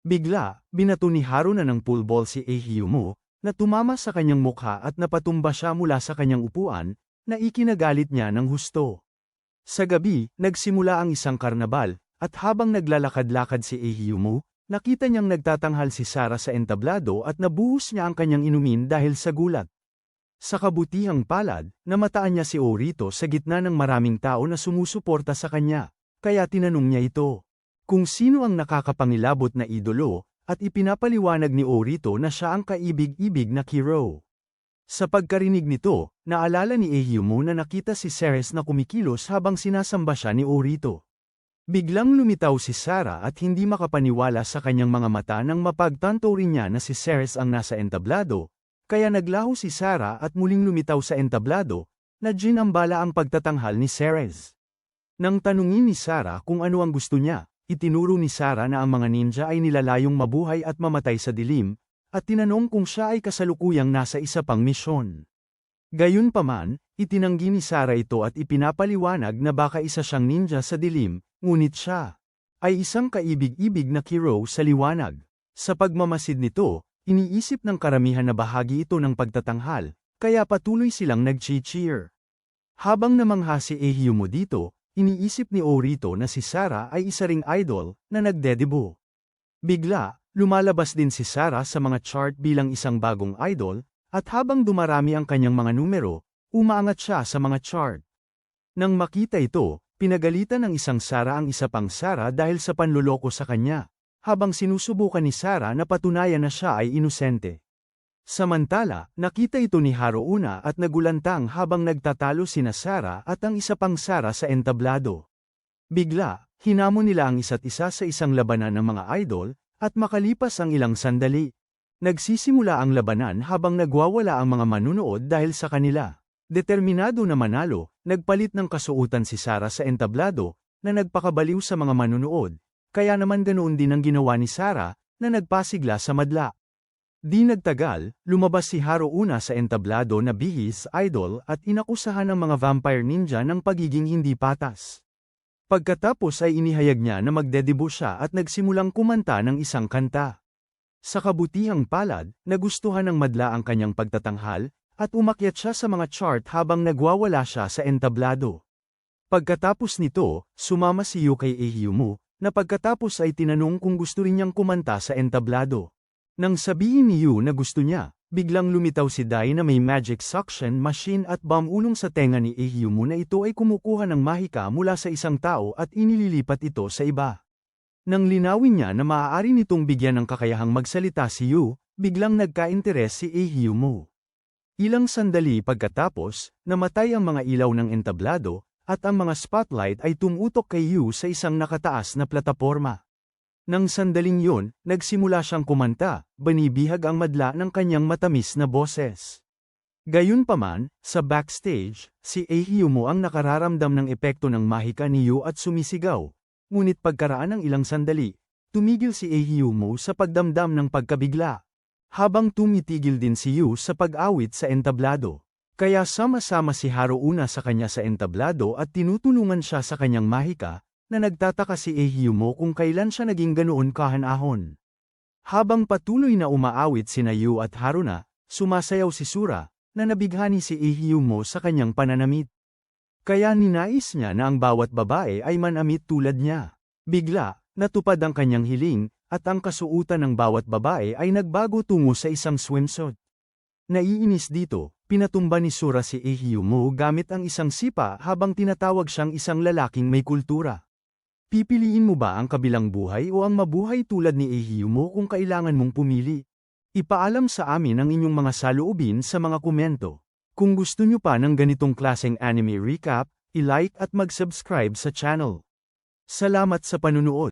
Bigla, binato ni Haruna ng pool ball si Ehiyumu, na tumama sa kanyang mukha at napatumba siya mula sa kanyang upuan, na ikinagalit niya ng husto. Sa gabi, nagsimula ang isang karnabal, at habang naglalakad-lakad si Ehiyumu, nakita niyang nagtatanghal si Sarah sa entablado at nabuhos niya ang kanyang inumin dahil sa gulat. Sa kabutihang palad, namataan niya si Orito sa gitna ng maraming tao na sumusuporta sa kanya, kaya tinanong niya ito kung sino ang nakakapangilabot na idolo, at ipinapaliwanag ni Orito na siya ang kaibig-ibig na Kiro. Sa pagkarinig nito, naalala ni Ehiyumu na nakita si Ceres na kumikilos habang sinasamba siya ni Orito. Biglang lumitaw si Sarah at hindi makapaniwala sa kanyang mga mata nang mapagtanto rin niya na si Ceres ang nasa entablado, kaya naglaho si Sarah at muling lumitaw sa entablado, na ginambala ang pagtatanghal ni Ceres. Nang tanungin ni Sarah kung ano ang gusto niya, itinuro ni Sarah na ang mga ninja ay nilalayong mabuhay at mamatay sa dilim, at tinanong kung siya ay kasalukuyang nasa isa pang misyon. Gayunpaman, itinanggi ni Sarah ito at ipinapaliwanag na baka isa siyang ninja sa dilim, ngunit siya ay isang kaibig-ibig na Kiro sa liwanag. Sa pagmamasid nito, iniisip ng karamihan na bahagi ito ng pagtatanghal, kaya patuloy silang nag-cheer. Habang namangha si Ehiyumu dito, iniisip ni Orito na si Sarah ay isa ring idol na nagdedebo. Bigla, lumalabas din si Sarah sa mga chart bilang isang bagong idol, at habang dumarami ang kanyang mga numero, umaangat siya sa mga chart. Nang makita ito, pinagalitan ng isang Sarah ang isa pang Sarah dahil sa panloloko sa kanya, habang sinusubukan ni Sarah na patunayan na siya ay inosente. Samantala, nakita ito ni Haruna at nagulantang habang nagtatalo sina Sarah at ang isa pang Sarah sa entablado. Bigla, hinamon nila ang isa't isa sa isang labanan ng mga idol, at makalipas ang ilang sandali, nagsisimula ang labanan habang nagwawala ang mga manunood dahil sa kanila. Determinado na manalo, nagpalit ng kasuotan si Sarah sa entablado, na nagpakabaliw sa mga manunood, kaya naman ganoon din ang ginawa ni Sarah, na nagpasigla sa madla. Di nagtagal, lumabas si Haruna sa entablado na bihis idol at inakusahan ng mga vampire ninja ng pagiging hindi patas. Pagkatapos ay inihayag niya na magdedebo siya at nagsimulang kumanta ng isang kanta. Sa kabutihang palad, nagustuhan ng madla ang kanyang pagtatanghal, at umakyat siya sa mga chart habang nagwawala siya sa entablado. Pagkatapos nito, sumama si Yu kay Ehiyumu, na pagkatapos ay tinanong kung gusto rin niyang kumanta sa entablado. Nang sabihin ni Yu na gusto niya, biglang lumitaw si Dai na may magic suction machine at bamulong sa tenga ni Ehiyumu na ito ay kumukuha ng mahika mula sa isang tao at inililipat ito sa iba. Nang linawin niya na maaari nitong bigyan ng kakayahang magsalita si Yu, biglang nagka-interes si Ehiyumu. Ilang sandali pagkatapos, namatay ang mga ilaw ng entablado, at ang mga spotlight ay tumutok kay Yu sa isang nakataas na plataporma. Nang sandaling yon, nagsimula siyang kumanta, banibihag ang madla ng kanyang matamis na boses. Gayunpaman, sa backstage, si Ehiyumu ang nakararamdam ng epekto ng mahika ni Yu at sumisigaw. Ngunit pagkaraan ng ilang sandali, tumigil si Ehiyumu sa pagdamdam ng pagkabigla. Habang tumitigil din si Yu sa pag-awit sa entablado. Kaya sama-sama si Haruuna sa kanya sa entablado at tinutulungan siya sa kanyang mahika, na nagtataka si Ehyumo kung kailan siya naging ganoon kahanahon. Habang patuloy na umaawit sina Yu at Haruna, sumasayaw si Sura, na nabighani si Ehyumo sa kanyang pananamit. Kaya ninais niya na ang bawat babae ay manamit tulad niya. Bigla, natupad ang kanyang hiling, at ang kasuutan ng bawat babae ay nagbago tungo sa isang swimsuit. Naiinis dito, pinatumba ni Sura si Ehyumo gamit ang isang sipa habang tinatawag siyang isang lalaking may kultura. Pipiliin mo ba ang kabilang buhay o ang mabuhay tulad ni Ehyumo kung kailangan mong pumili? Ipaalam sa amin ang inyong mga saloobin sa mga komento. Kung gusto nyo pa ng ganitong klaseng anime recap, i-like at mag-subscribe sa channel. Salamat sa panunood.